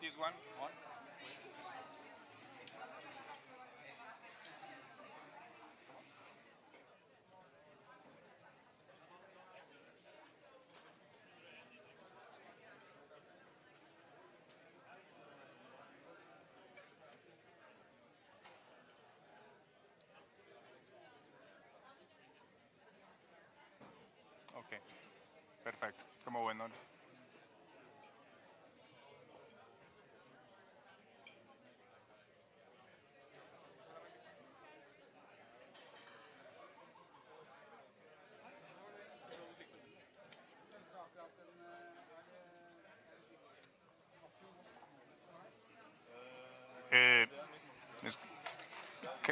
this one on. Ok, perfecto, como bueno.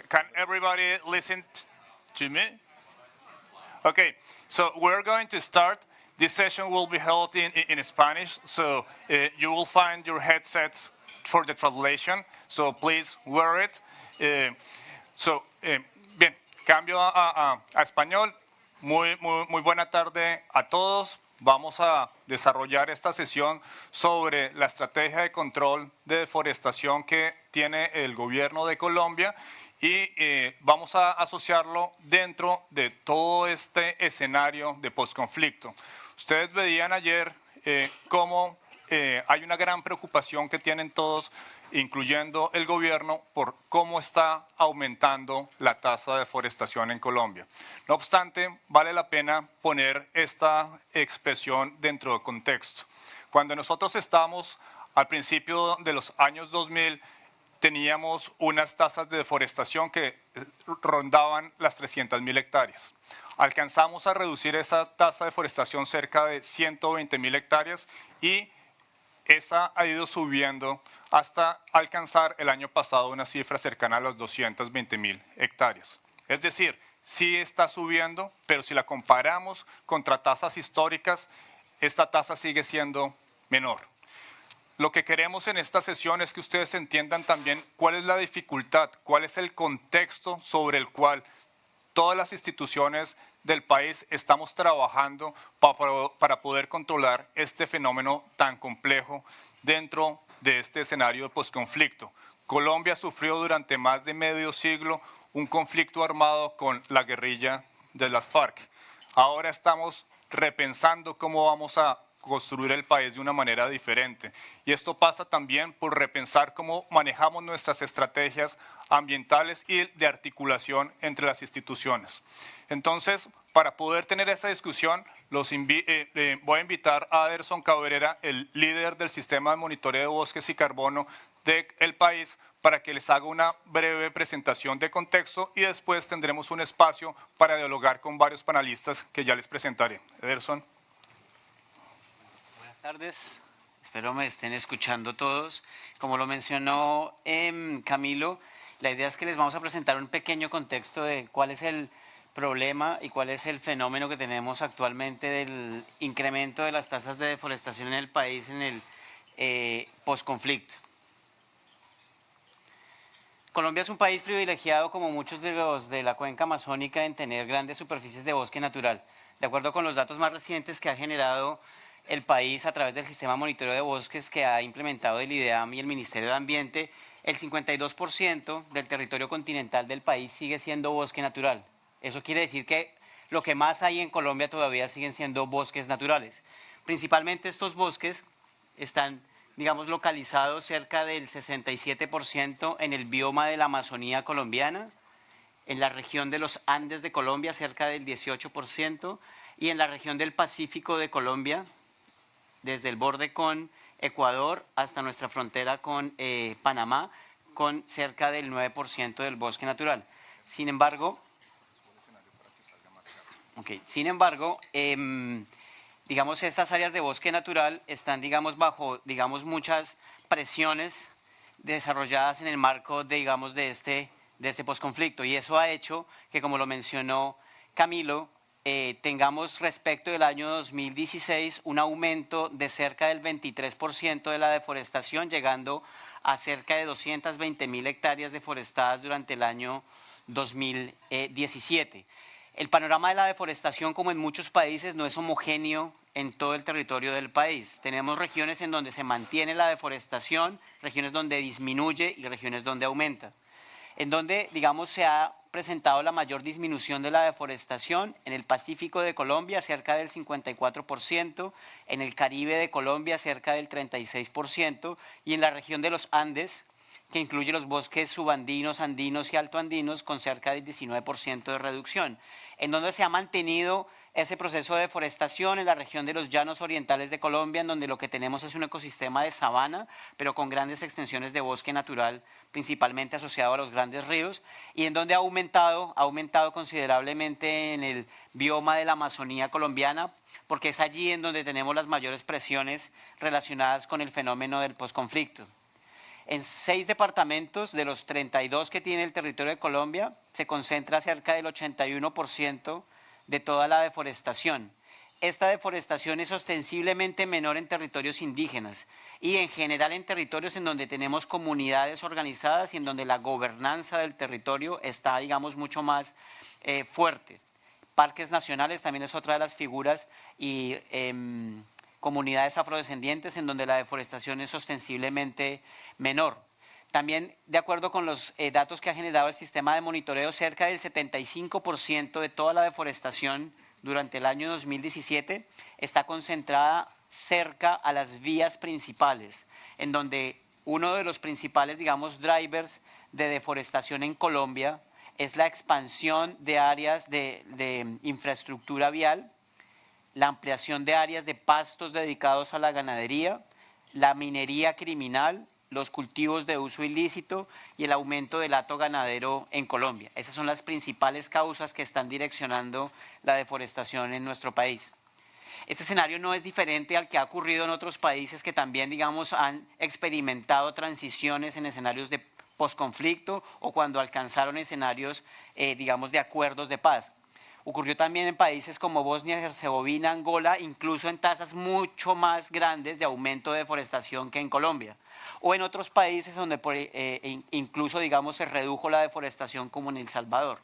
Can everybody listen to me? Okay, so we're going to start. This session will be held in Spanish, so you will find your headsets for the translation, so please wear it. Bien, cambio a español. Muy buena tarde a todos. Vamos a desarrollar esta sesión sobre la estrategia de control de deforestación que tiene el gobierno de Colombia y vamos a asociarlo dentro de todo este escenario de posconflicto. Ustedes veían ayer cómo hay una gran preocupación que tienen todos, incluyendo el gobierno, por cómo está aumentando la tasa de deforestación en Colombia. No obstante, vale la pena poner esta expresión dentro del contexto. Cuando nosotros estábamos al principio de los años 2000, teníamos unas tasas de deforestación que rondaban las 300.000 hectáreas. Alcanzamos a reducir esa tasa de deforestación cerca de 120.000 hectáreas y esa ha ido subiendo hasta alcanzar el año pasado una cifra cercana a las 220.000 hectáreas. Es decir, sí está subiendo, pero si la comparamos contra tasas históricas, esta tasa sigue siendo menor. Lo que queremos en esta sesión es que ustedes entiendan también cuál es la dificultad, cuál es el contexto sobre el cual todas las instituciones del país estamos trabajando para poder controlar este fenómeno tan complejo dentro de este escenario de posconflicto. Colombia sufrió durante más de medio siglo un conflicto armado con la guerrilla de las FARC. Ahora estamos repensando cómo vamos a construir el país de una manera diferente. Y esto pasa también por repensar cómo manejamos nuestras estrategias ambientales y de articulación entre las instituciones. Entonces, para poder tener esa discusión, voy a invitar a Aderson Cabrera, el líder del sistema de monitoreo de bosques y carbono del país, para que les haga una breve presentación de contexto y después tendremos un espacio para dialogar con varios panelistas que ya les presentaré. Aderson. Buenas tardes, espero me estén escuchando todos. Como lo mencionó Camilo, la idea es que les vamos a presentar un pequeño contexto de cuál es el problema y cuál es el fenómeno que tenemos actualmente del incremento de las tasas de deforestación en el país en el posconflicto. Colombia es un país privilegiado, como muchos de los de la cuenca amazónica, en tener grandes superficies de bosque natural. De acuerdo con los datos más recientes que ha generado el país a través del sistema de monitoreo de bosques que ha implementado el IDEAM y el Ministerio de Ambiente, el 52% del territorio continental del país sigue siendo bosque natural. Eso quiere decir que lo que más hay en Colombia todavía siguen siendo bosques naturales. Principalmente estos bosques están, digamos, localizados cerca del 67% en el bioma de la Amazonía colombiana, en la región de los Andes de Colombia cerca del 18% y en la región del Pacífico de Colombia, desde el borde con Ecuador hasta nuestra frontera con Panamá, con cerca del 9% del bosque natural. Sin embargo, digamos, estas áreas de bosque natural están, digamos, bajo, digamos, muchas presiones desarrolladas en el marco, de este posconflicto, y eso ha hecho que, como lo mencionó Camilo, tengamos respecto del año 2016 un aumento de cerca del 23% de la deforestación, llegando a cerca de 220.000 hectáreas deforestadas durante el año 2017. El panorama de la deforestación, como en muchos países, no es homogéneo en todo el territorio del país. Tenemos regiones en donde se mantiene la deforestación, regiones donde disminuye y regiones donde aumenta. En donde, digamos, se ha presentado la mayor disminución de la deforestación en el Pacífico de Colombia, cerca del 54%, en el Caribe de Colombia, cerca del 36%, y en la región de los Andes, que incluye los bosques subandinos, andinos y altoandinos, con cerca del 19% de reducción. En donde se ha mantenido ese proceso de deforestación en la región de los llanos orientales de Colombia, en donde lo que tenemos es un ecosistema de sabana, pero con grandes extensiones de bosque natural, principalmente asociado a los grandes ríos, y en donde ha aumentado considerablemente en el bioma de la Amazonía colombiana, porque es allí en donde tenemos las mayores presiones relacionadas con el fenómeno del posconflicto. En 6 departamentos de los 32 que tiene el territorio de Colombia, se concentra cerca del 81% de toda la deforestación. Esta deforestación es ostensiblemente menor en territorios indígenas y en general en territorios en donde tenemos comunidades organizadas y en donde la gobernanza del territorio está, digamos, mucho más fuerte. Parques nacionales también es otra de las figuras y comunidades afrodescendientes en donde la deforestación es ostensiblemente menor. También, de acuerdo con los datos que ha generado el sistema de monitoreo, cerca del 75% de toda la deforestación durante el año 2017 está concentrada cerca a las vías principales, en donde uno de los principales, digamos, drivers de deforestación en Colombia es la expansión de áreas de infraestructura vial, la ampliación de áreas de pastos dedicados a la ganadería, la minería criminal, los cultivos de uso ilícito y el aumento del hato ganadero en Colombia. Esas son las principales causas que están direccionando la deforestación en nuestro país. Este escenario no es diferente al que ha ocurrido en otros países que también, digamos, han experimentado transiciones en escenarios de posconflicto o cuando alcanzaron escenarios, digamos, de acuerdos de paz. Ocurrió también en países como Bosnia, Herzegovina, Angola, incluso en tasas mucho más grandes de aumento de deforestación que en Colombia. O en otros países donde incluso, digamos, se redujo la deforestación como en El Salvador.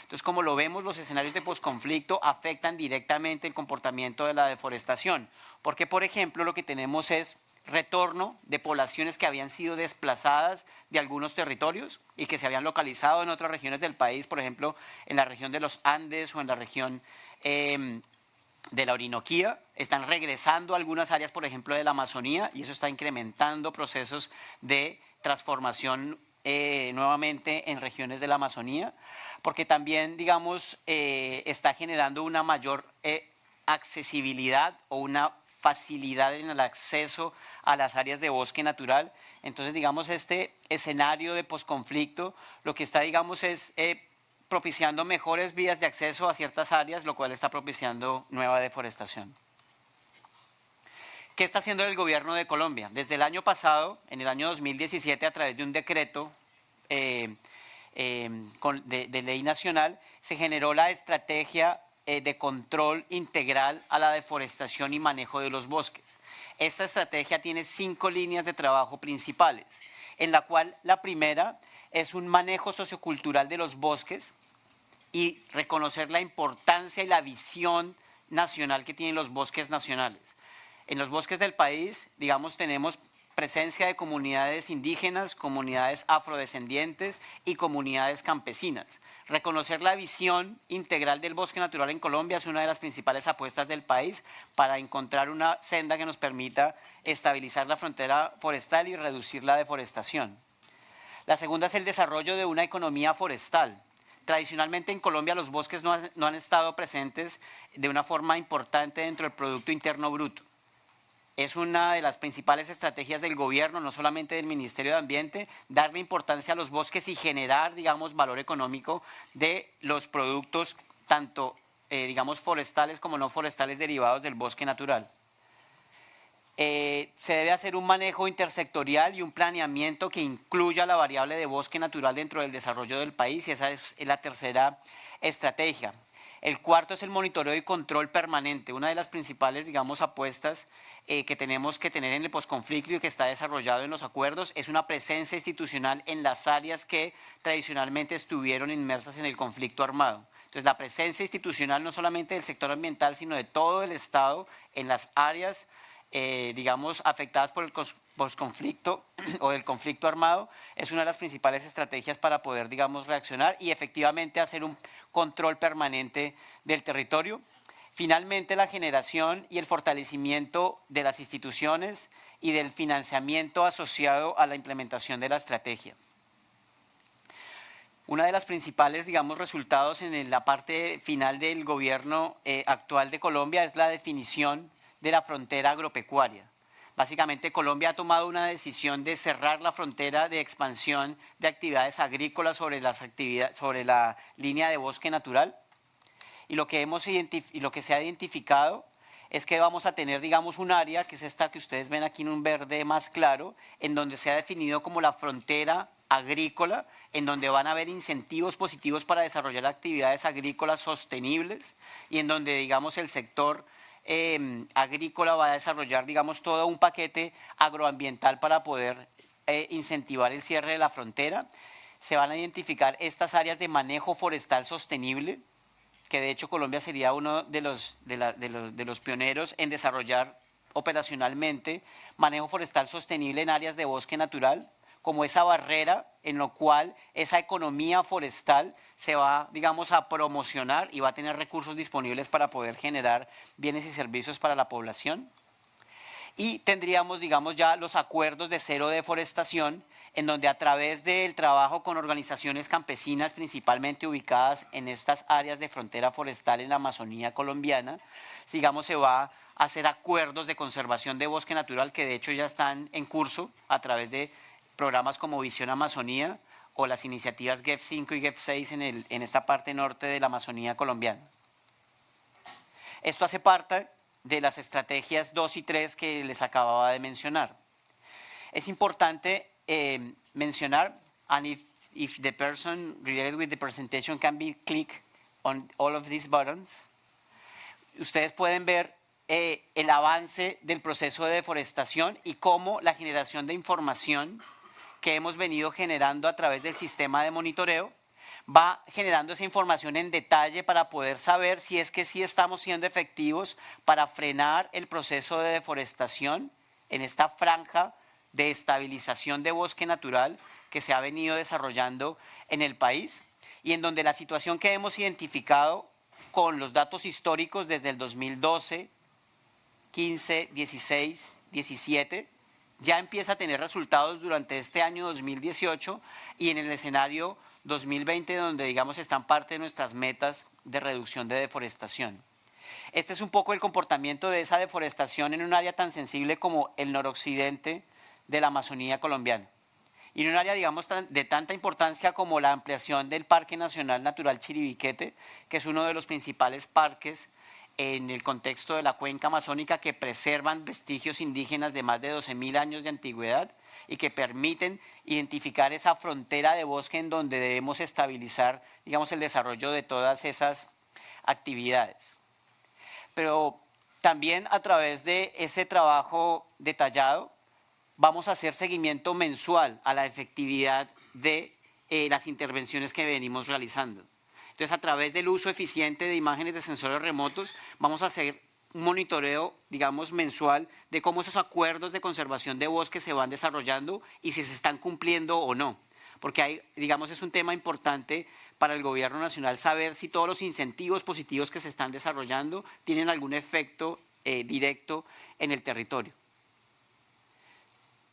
Entonces, como lo vemos, los escenarios de posconflicto afectan directamente el comportamiento de la deforestación. Porque, por ejemplo, lo que tenemos es retorno de poblaciones que habían sido desplazadas de algunos territorios y que se habían localizado en otras regiones del país, por ejemplo, en la región de los Andes o en la región de la Orinoquía. Están regresando a algunas áreas, por ejemplo, de la Amazonía, y eso está incrementando procesos de transformación nuevamente en regiones de la Amazonía, porque también, digamos, está generando una mayor accesibilidad o una facilidad en el acceso a las áreas de bosque natural. Entonces, digamos, este escenario de posconflicto lo que está, digamos, es propiciando mejores vías de acceso a ciertas áreas, lo cual está propiciando nueva deforestación. ¿Qué está haciendo el gobierno de Colombia? Desde el año pasado, en el año 2017, a través de un decreto de ley nacional, se generó la estrategia de control integral a la deforestación y manejo de los bosques. Esta estrategia tiene 5 líneas de trabajo principales, en la cual la primera es un manejo sociocultural de los bosques y reconocer la importancia y la visión nacional que tienen los bosques nacionales. En los bosques del país, digamos, tenemos presencia de comunidades indígenas, comunidades afrodescendientes y comunidades campesinas. Reconocer la visión integral del bosque natural en Colombia es una de las principales apuestas del país para encontrar una senda que nos permita estabilizar la frontera forestal y reducir la deforestación. La segunda es el desarrollo de una economía forestal. Tradicionalmente en Colombia los bosques no han estado presentes de una forma importante dentro del Producto Interno Bruto. Es una de las principales estrategias del gobierno, no solamente del Ministerio de Ambiente, darle importancia a los bosques y generar, digamos, valor económico de los productos, tanto, digamos, forestales como no forestales derivados del bosque natural. Se debe hacer un manejo intersectorial y un planeamiento que incluya la variable de bosque natural dentro del desarrollo del país, y esa es la tercera estrategia. El cuarto es el monitoreo y control permanente. Una de las principales, digamos, apuestas que tenemos que tener en el posconflicto y que está desarrollado en los acuerdos es una presencia institucional en las áreas que tradicionalmente estuvieron inmersas en el conflicto armado. Entonces, la presencia institucional no solamente del sector ambiental, sino de todo el Estado en las áreas, digamos, afectadas por el conflicto o el conflicto armado, es una de las principales estrategias para poder, digamos, reaccionar y efectivamente hacer un control permanente del territorio. Finalmente, la generación y el fortalecimiento de las instituciones y del financiamiento asociado a la implementación de la estrategia. Una de las principales, digamos, resultados en la parte final del gobierno actual de Colombia es la definición de la frontera agropecuaria. Básicamente, Colombia ha tomado una decisión de cerrar la frontera de expansión de actividades agrícolas sobre la línea de bosque natural. Y lo que se ha identificado es que vamos a tener, digamos, un área, que es esta que ustedes ven aquí en un verde más claro, en donde se ha definido como la frontera agrícola, en donde van a haber incentivos positivos para desarrollar actividades agrícolas sostenibles y en donde, digamos, el sector agrícola va a desarrollar, digamos, todo un paquete agroambiental para poder incentivar el cierre de la frontera. Se van a identificar estas áreas de manejo forestal sostenible, que de hecho Colombia sería uno de los pioneros en desarrollar operacionalmente manejo forestal sostenible en áreas de bosque natural, como esa barrera en lo cual esa economía forestal se va, digamos, a promocionar y va a tener recursos disponibles para poder generar bienes y servicios para la población. Y tendríamos, digamos, ya los acuerdos de cero deforestación, en donde a través del trabajo con organizaciones campesinas, principalmente ubicadas en estas áreas de frontera forestal en la Amazonía colombiana, digamos, se va a hacer acuerdos de conservación de bosque natural que de hecho ya están en curso a través de programas como Visión Amazonía o las iniciativas GEF 5 y GEF 6 en esta parte norte de la Amazonía colombiana. Esto hace parte de las estrategias 2 y 3 que les acababa de mencionar. Es importante mencionar, and if the person related with the presentation can be click on all of these buttons, ustedes pueden ver el avance del proceso de deforestación y cómo la generación de información que hemos venido generando a través del sistema de monitoreo va generando esa información en detalle para poder saber si es que sí estamos siendo efectivos para frenar el proceso de deforestación en esta franja de estabilización de bosque natural que se ha venido desarrollando en el país y en donde la situación que hemos identificado con los datos históricos desde el 2012, 15, 16, 17, ya empieza a tener resultados durante este año 2018 y en el escenario 2020, donde, digamos, están parte de nuestras metas de reducción de deforestación. Este es un poco el comportamiento de esa deforestación en un área tan sensible como el noroccidente de la Amazonía colombiana. Y en un área, digamos, de tanta importancia como la ampliación del Parque Nacional Natural Chiribiquete, que es uno de los principales parques en el contexto de la cuenca amazónica que preservan vestigios indígenas de más de 12.000 años de antigüedad y que permiten identificar esa frontera de bosque en donde debemos estabilizar, digamos, el desarrollo de todas esas actividades. Pero también a través de ese trabajo detallado vamos a hacer seguimiento mensual a la efectividad de las intervenciones que venimos realizando. Entonces, a través del uso eficiente de imágenes de sensores remotos, vamos a hacer un monitoreo, digamos, mensual de cómo esos acuerdos de conservación de bosque se van desarrollando y si se están cumpliendo o no. Porque hay, digamos, es un tema importante para el gobierno nacional saber si todos los incentivos positivos que se están desarrollando tienen algún efecto directo en el territorio.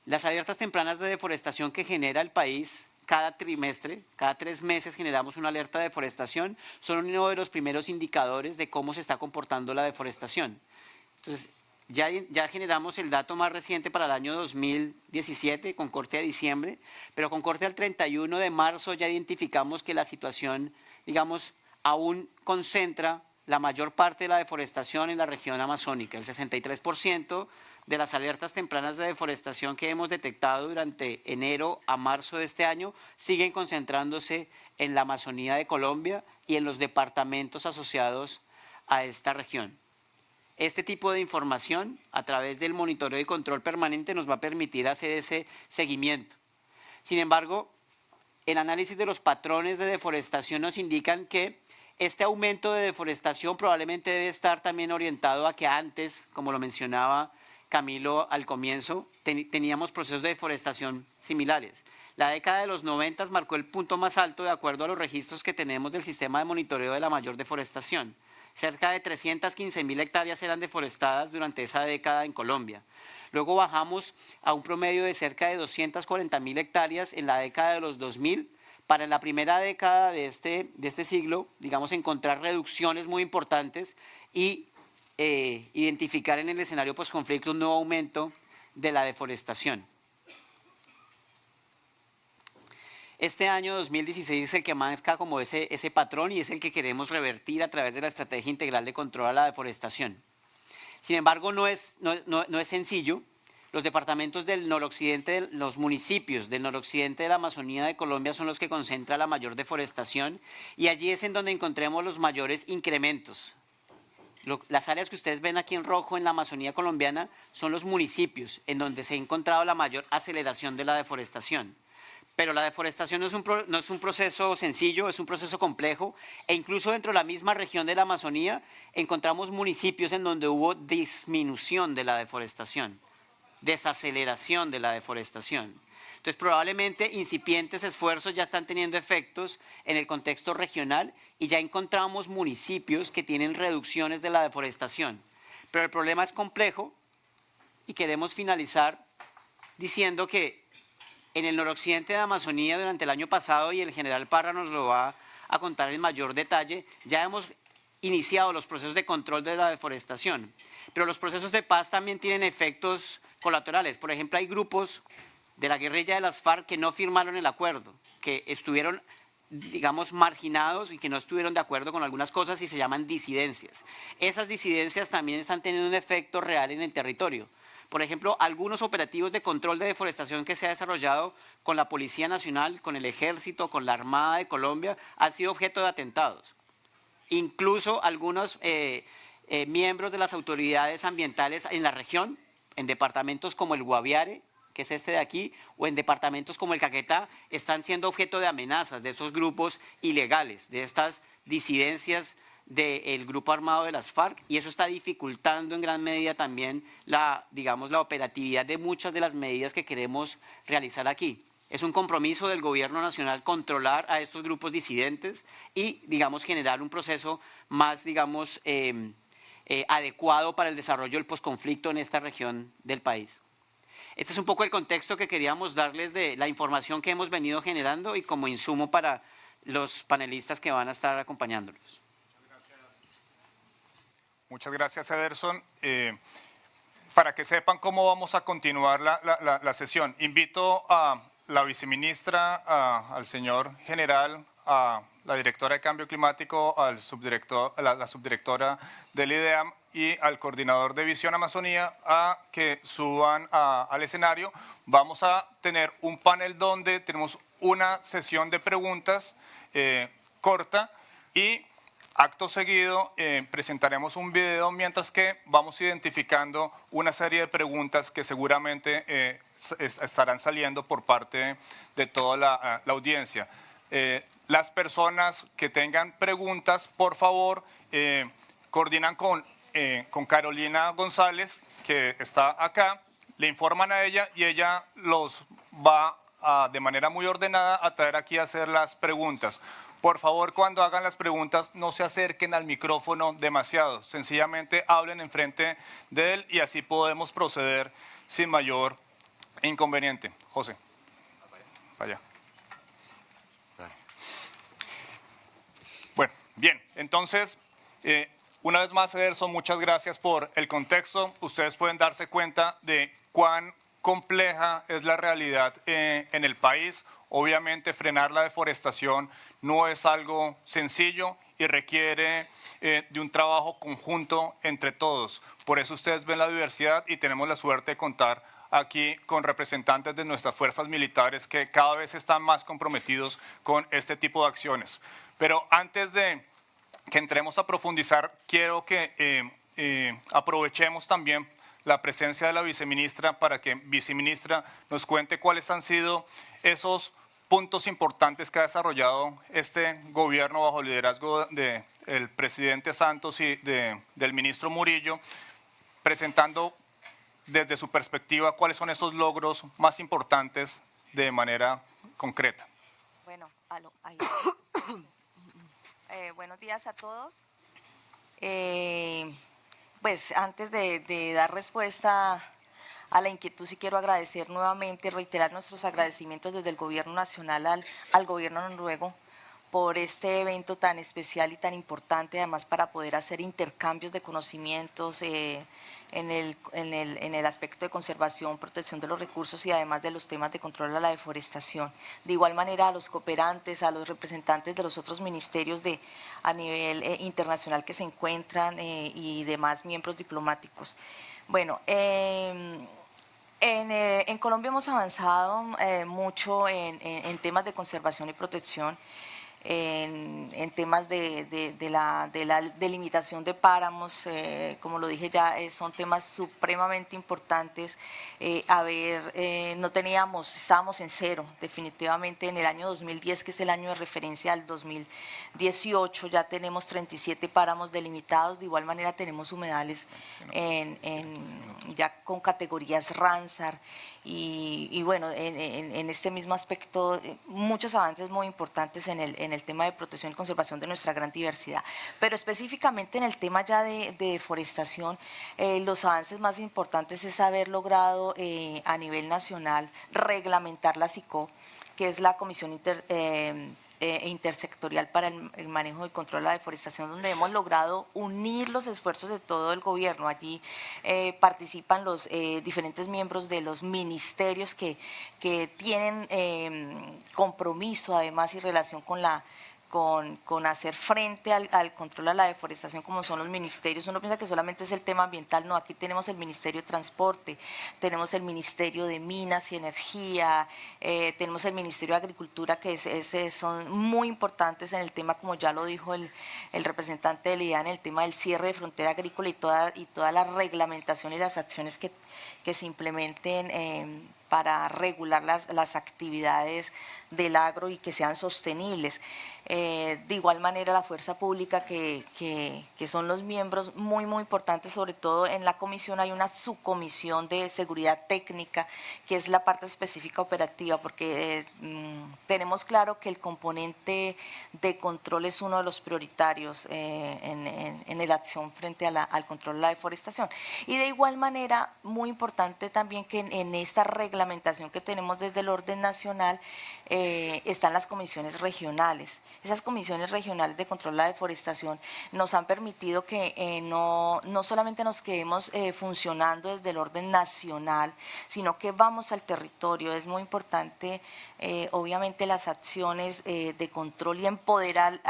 Las alertas tempranas de deforestación que genera el país cada trimestre, cada 3 meses generamos una alerta de deforestación, son uno de los primeros indicadores de cómo se está comportando la deforestación. Entonces, ya generamos el dato más reciente para el año 2017 con corte a diciembre, pero con corte al 31 de marzo ya identificamos que la situación, digamos, aún concentra la mayor parte de la deforestación en la región amazónica. El 63% de las alertas tempranas de deforestación que hemos detectado durante enero a marzo de este año siguen concentrándose en la Amazonía de Colombia y en los departamentos asociados a esta región. Este tipo de información, a través del monitoreo y control permanente, nos va a permitir hacer ese seguimiento. Sin embargo, el análisis de los patrones de deforestación nos indican que Este aumento de deforestación probablemente debe estar también orientado a que antes, como lo mencionaba Camilo al comienzo, teníamos procesos de deforestación similares. La década de los 90 marcó el punto más alto de acuerdo a los registros que tenemos del sistema de monitoreo de la mayor deforestación. Cerca de 315.000 hectáreas eran deforestadas durante esa década en Colombia. Luego bajamos a un promedio de cerca de 240.000 hectáreas en la década de los 2000. Para en la primera década de este siglo, digamos, encontrar reducciones muy importantes y identificar en el escenario posconflicto un nuevo aumento de la deforestación. Este año 2016 es el que marca como ese patrón y es el que queremos revertir a través de la Estrategia Integral de Control a la Deforestación. Sin embargo, no es sencillo. Los departamentos del noroccidente, los municipios del noroccidente de la Amazonía de Colombia son los que concentran la mayor deforestación y allí es en donde encontremos los mayores incrementos. Las áreas que ustedes ven aquí en rojo en la Amazonía colombiana son los municipios en donde se ha encontrado la mayor aceleración de la deforestación. Pero la deforestación no es un proceso sencillo, es un proceso complejo e incluso dentro de la misma región de la Amazonía encontramos municipios en donde hubo disminución de la deforestación, desaceleración de la deforestación. Entonces probablemente incipientes esfuerzos ya están teniendo efectos en el contexto regional y ya encontramos municipios que tienen reducciones de la deforestación. Pero el problema es complejo y queremos finalizar diciendo que en el noroccidente de Amazonía durante el año pasado, y el general Parra nos lo va a contar en mayor detalle, ya hemos iniciado los procesos de control de la deforestación. Pero los procesos de paz también tienen efectos colaterales. Por ejemplo, hay grupos de la guerrilla de las FARC que no firmaron el acuerdo, que estuvieron, digamos, marginados y que no estuvieron de acuerdo con algunas cosas y se llaman disidencias. Esas disidencias también están teniendo un efecto real en el territorio. Por ejemplo, algunos operativos de control de deforestación que se ha desarrollado con la Policía Nacional, con el Ejército, con la Armada de Colombia, han sido objeto de atentados. Incluso algunos miembros de las autoridades ambientales en la región, en departamentos como el Guaviare, que es este de aquí, o en departamentos como el Caquetá, están siendo objeto de amenazas de esos grupos ilegales, de estas disidencias del grupo armado de las FARC, y eso está dificultando en gran medida también la operatividad de muchas de las medidas que queremos realizar aquí. Es un compromiso del gobierno nacional controlar a estos grupos disidentes y, digamos, generar un proceso más, digamos, adecuado para el desarrollo del posconflicto en esta región del país. Este es un poco el contexto que queríamos darles de la información que hemos venido generando y como insumo para los panelistas que van a estar acompañándonos. Muchas gracias, Ederson. Para que sepan cómo vamos a continuar la sesión, invito a la viceministra, al señor general, a la directora de Cambio Climático, al subdirector, la subdirectora del IDEAM y al coordinador de Visión Amazonía a que suban al escenario. Vamos a tener un panel donde tenemos una sesión de preguntas corta y acto seguido presentaremos un video mientras que vamos identificando una serie de preguntas que seguramente estarán saliendo por parte de toda la audiencia. Las personas que tengan preguntas, por favor, coordinan con Carolina González, que está acá, le informan a ella y ella los va de manera muy ordenada a traer aquí a hacer las preguntas. Por favor, cuando hagan las preguntas, no se acerquen al micrófono demasiado. Sencillamente hablen enfrente de él y así podemos proceder sin mayor inconveniente. José, vaya. Bueno, bien, entonces, una vez más, Ederson, muchas gracias por el contexto. Ustedes pueden darse cuenta de cuán compleja es la realidad en el país. Obviamente, frenar la deforestación no es algo sencillo y requiere de un trabajo conjunto entre todos. Por eso ustedes ven la diversidad y tenemos la suerte de contar aquí con representantes de nuestras fuerzas militares que cada vez están más comprometidos con este tipo de acciones. Pero antes de que entremos a profundizar, quiero que aprovechemos también la presencia de la viceministra para que, viceministra, nos cuente cuáles han sido esos puntos importantes que ha desarrollado este gobierno bajo el liderazgo del presidente Santos y del ministro Murillo, presentando desde su perspectiva cuáles son esos logros más importantes de manera concreta. Bueno, ahí. Buenos días a todos. Pues antes de dar respuesta a la inquietud, sí quiero agradecer nuevamente, reiterar nuestros agradecimientos desde el Gobierno Nacional al Gobierno noruego por este evento tan especial y tan importante, además para poder hacer intercambios de conocimientos en el aspecto de conservación, protección de los recursos y además de los temas de control a la deforestación. De igual manera a los cooperantes, a los representantes de los otros ministerios a nivel internacional que se encuentran y demás miembros diplomáticos. Bueno, en Colombia hemos avanzado mucho en temas de conservación y protección, en temas de la delimitación de páramos, como lo dije ya, son temas supremamente importantes. Estábamos en cero, definitivamente en el año 2010, que es el año de referencia al 2018, ya tenemos 37 páramos delimitados, de igual manera tenemos humedales ya con categorías Ramsar y bueno, en este mismo aspecto, muchos avances muy importantes en el tema de protección y conservación de nuestra gran diversidad. Pero específicamente en el tema ya de deforestación, los avances más importantes es haber logrado a nivel nacional reglamentar la SICO, que es la Comisión intersectorial para el manejo y control de la deforestación, donde hemos logrado unir los esfuerzos de todo el gobierno. Allí participan los diferentes miembros de los ministerios que tienen compromiso además y relación con hacer frente al control a la deforestación, como son los ministerios. Uno piensa que solamente es el tema ambiental, no, aquí tenemos el Ministerio de Transporte, tenemos el Ministerio de Minas y Energía, tenemos el Ministerio de Agricultura, que son muy importantes en el tema, como ya lo dijo el representante de la IDA, en el tema del cierre de frontera agrícola y toda la reglamentación y las acciones que se implementen para regular las actividades del agro y que sean sostenibles. De igual manera la fuerza pública, que son los miembros muy importantes, sobre todo en la comisión hay una subcomisión de seguridad técnica, que es la parte específica operativa, porque tenemos claro que el componente de control es uno de los prioritarios en la acción frente al control de la deforestación. Y de igual manera, muy importante también que en esta reglamentación que tenemos desde el orden nacional, están las comisiones regionales. Esas comisiones regionales de control de la deforestación nos han permitido que no solamente nos quedemos funcionando desde el orden nacional, sino que vamos al territorio. Es muy importante, obviamente, las acciones de control y empoderar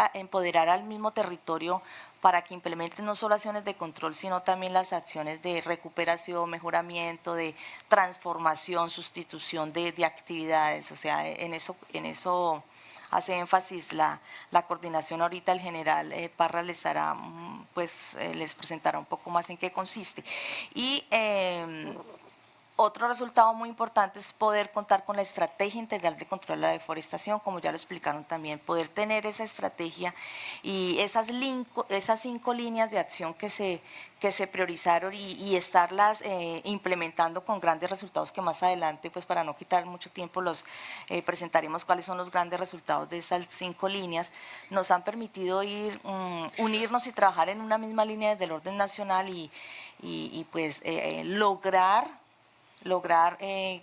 al mismo territorio para que implementen no solo acciones de control, sino también las acciones de recuperación, mejoramiento, de transformación, sustitución de actividades. O sea, en eso hace énfasis la coordinación. Ahorita el general Parra les hará, les presentará un poco más en qué consiste. Y otro resultado muy importante es poder contar con la estrategia integral de control de la deforestación, como ya lo explicaron también, poder tener esa estrategia y esas 5 líneas de acción que se priorizaron y estarlas implementando con grandes resultados, que más adelante, pues para no quitar mucho tiempo, presentaremos cuáles son los grandes resultados de esas 5 líneas. Nos han permitido unirnos y trabajar en una misma línea desde el orden nacional y lograr que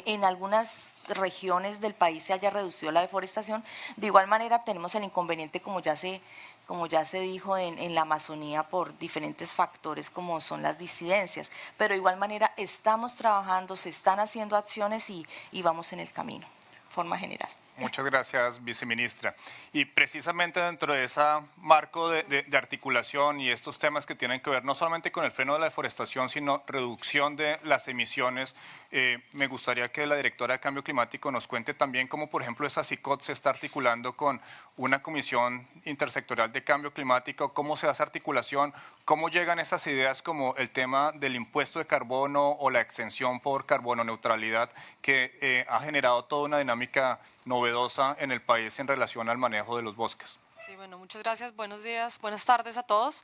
en algunas regiones del país se haya reducido la deforestación. De igual manera tenemos el inconveniente, como ya se dijo, en la Amazonía por diferentes factores como son las disidencias, pero de igual manera estamos trabajando, se están haciendo acciones y vamos en el camino, de forma general. Muchas gracias, viceministra. Y precisamente dentro de ese marco de articulación y estos temas que tienen que ver no solamente con el freno de la deforestación, sino reducción de las emisiones, me gustaría que la directora de Cambio Climático nos cuente también cómo, por ejemplo, esa CICOT se está articulando con una comisión intersectorial de cambio climático, cómo se hace articulación, cómo llegan esas ideas como el tema del impuesto de carbono o la exención por carbono neutralidad, que ha generado toda una dinámica novedosa en el país en relación al manejo de los bosques. Sí, bueno, muchas gracias. Buenos días, buenas tardes a todos.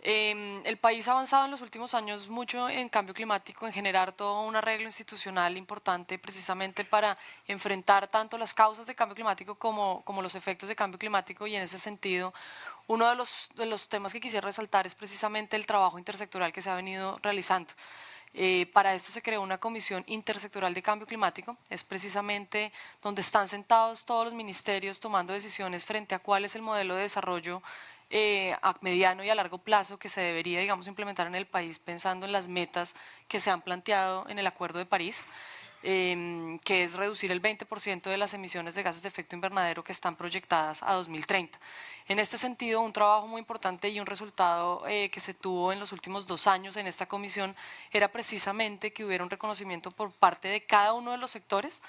El país ha avanzado en los últimos años mucho en cambio climático, en generar todo un arreglo institucional importante precisamente para enfrentar tanto las causas de cambio climático como los efectos de cambio climático, y en ese sentido uno de los temas que quisiera resaltar es precisamente el trabajo intersectorial que se ha venido realizando. Para esto se creó una comisión intersectorial de cambio climático, es precisamente donde están sentados todos los ministerios tomando decisiones frente a cuál es el modelo de desarrollo a mediano y a largo plazo que se debería, digamos, implementar en el país pensando en las metas que se han planteado en el Acuerdo de París, que es reducir el 20% de las emisiones de gases de efecto invernadero que están proyectadas a 2030. En este sentido, un trabajo muy importante y un resultado que se tuvo en los últimos 2 años en esta comisión era precisamente que hubiera un reconocimiento por parte de cada uno de los sectores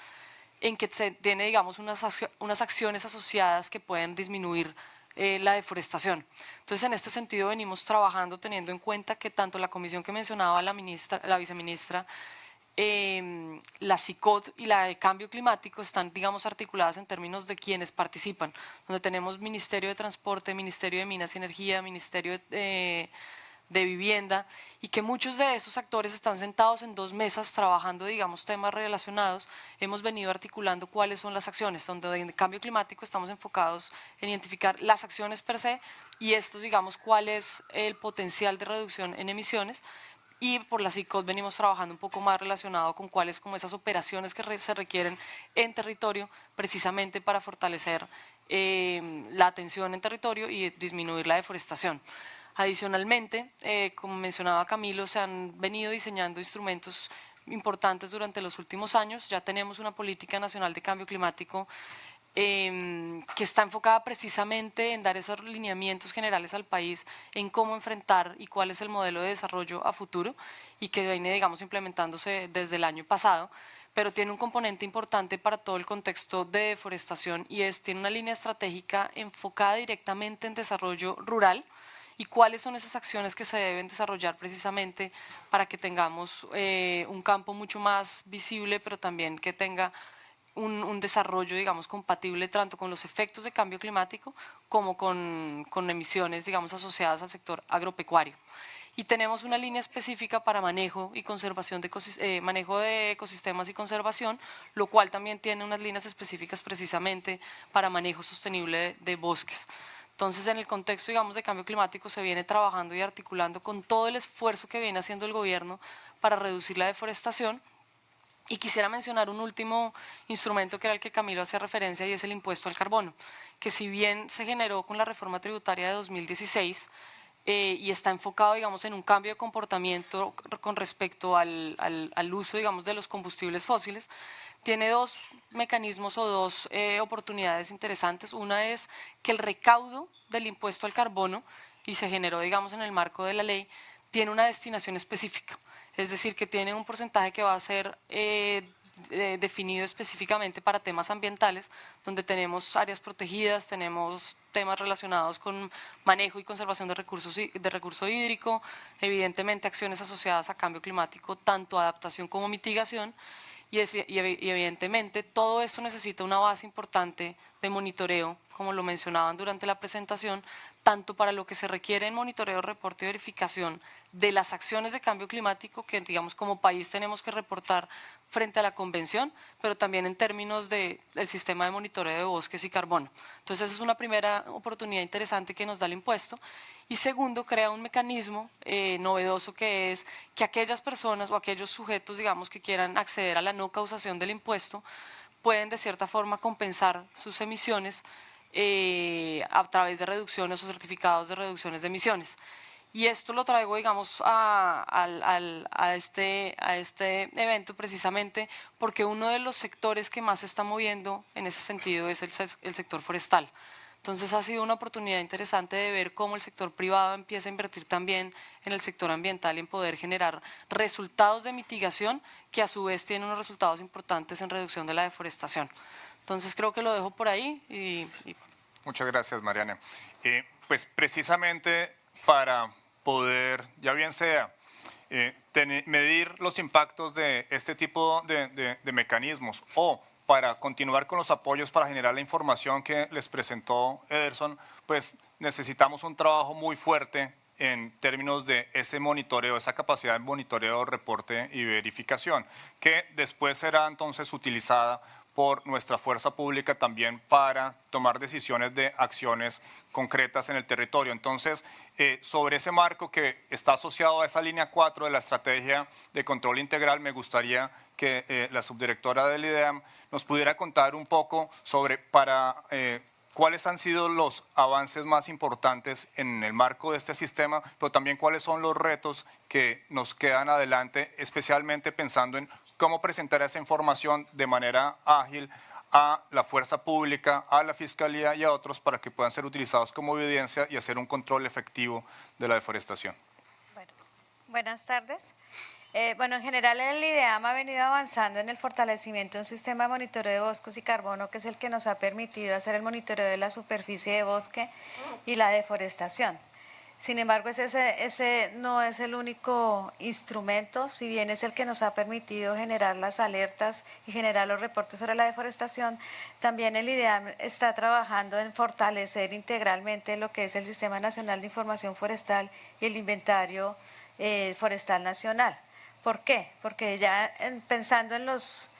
en que se tiene, digamos, unas acciones asociadas que pueden disminuir la deforestación. Entonces, en este sentido venimos trabajando teniendo en cuenta que tanto la comisión que mencionaba la viceministra, la CICOD y la de Cambio Climático están, digamos, articuladas en términos de quienes participan, donde tenemos Ministerio de Transporte, Ministerio de Minas y Energía, Ministerio de Vivienda, y que muchos de esos actores están sentados en 2 mesas trabajando, digamos, temas relacionados. Hemos venido articulando cuáles son las acciones, donde en cambio climático estamos enfocados en identificar las acciones per se y estos, digamos, cuál es el potencial de reducción en emisiones, y por la CICOD venimos trabajando un poco más relacionado con cuáles como esas operaciones que se requieren en territorio precisamente para fortalecer la atención en territorio y disminuir la deforestación. Adicionalmente, como mencionaba Camilo, se han venido diseñando instrumentos importantes durante los últimos años. Ya tenemos una política nacional de cambio climático que está enfocada precisamente en dar esos lineamientos generales al país en cómo enfrentar y cuál es el modelo de desarrollo a futuro, y que viene, digamos, implementándose desde el año pasado, pero tiene un componente importante para todo el contexto de deforestación, y tiene una línea estratégica enfocada directamente en desarrollo rural y cuáles son esas acciones que se deben desarrollar precisamente para que tengamos un campo mucho más visible, pero también que tenga un desarrollo, digamos, compatible tanto con los efectos de cambio climático como con emisiones, digamos, asociadas al sector agropecuario. Y tenemos una línea específica para manejo y conservación manejo de ecosistemas y conservación, lo cual también tiene unas líneas específicas precisamente para manejo sostenible de bosques. Entonces, en el contexto, digamos, de cambio climático se viene trabajando y articulando con todo el esfuerzo que viene haciendo el gobierno para reducir la deforestación. Y quisiera mencionar un último instrumento que era el que Camilo hacía referencia, y es el impuesto al carbono, que si bien se generó con la reforma tributaria de 2016 y está enfocado, digamos, en un cambio de comportamiento con respecto al uso, digamos, de los combustibles fósiles, tiene 2 mecanismos o 2 oportunidades interesantes. Una es que el recaudo del impuesto al carbono, y se generó, digamos, en el marco de la ley, tiene una destinación específica. Es decir, que tiene un porcentaje que va a ser definido específicamente para temas ambientales, donde tenemos áreas protegidas, tenemos temas relacionados con manejo y conservación de recurso hídrico, evidentemente acciones asociadas a cambio climático, tanto adaptación como mitigación, y evidentemente todo esto necesita una base importante de monitoreo, como lo mencionaban durante la presentación, tanto para lo que se requiere en monitoreo, reporte y verificación de las acciones de cambio climático que, digamos, como país tenemos que reportar frente a la convención, pero también en términos del sistema de monitoreo de bosques y carbono. Entonces, esa es una primera oportunidad interesante que nos da el impuesto. Y segundo, crea un mecanismo novedoso, que es que aquellas personas o aquellos sujetos, digamos, que quieran acceder a la no causación del impuesto, pueden de cierta forma compensar sus emisiones a través de reducciones o certificados de reducciones de emisiones. Y esto lo traigo, digamos, a este evento precisamente porque uno de los sectores que más se está moviendo en ese sentido es el sector forestal. Entonces ha sido una oportunidad interesante de ver cómo el sector privado empieza a invertir también en el sector ambiental y en poder generar resultados de mitigación que a su vez tienen unos resultados importantes en reducción de la deforestación. Entonces creo que lo dejo por ahí. Muchas gracias, Mariana. Pues precisamente para poder, ya bien sea, medir los impactos de este tipo de mecanismos o para continuar con los apoyos para generar la información que les presentó Ederson, pues necesitamos un trabajo muy fuerte en términos de ese monitoreo, esa capacidad de monitoreo, reporte y verificación, que después será entonces utilizada por nuestra fuerza pública también para tomar decisiones de acciones concretas en el territorio. Entonces, sobre ese marco que está asociado a esa línea 4 de la estrategia de control integral, me gustaría que la subdirectora del IDEAM nos pudiera contar un poco sobre cuáles han sido los avances más importantes en el marco de este sistema, pero también cuáles son los retos que nos quedan adelante, especialmente pensando en cómo presentar esa información de manera ágil a la fuerza pública, a la fiscalía y a otros para que puedan ser utilizados como evidencia y hacer un control efectivo de la deforestación. Bueno, buenas tardes. Bueno, en general el IDEAM ha venido avanzando en el fortalecimiento de un sistema de monitoreo de bosques y carbono que es el que nos ha permitido hacer el monitoreo de la superficie de bosque y la deforestación. Sin embargo, ese no es el único instrumento, si bien es el que nos ha permitido generar las alertas y generar los reportes sobre la deforestación, también el IDEAM está trabajando en fortalecer integralmente lo que es el Sistema Nacional de Información Forestal y el Inventario Forestal Nacional. ¿Por qué? Porque ya pensando en los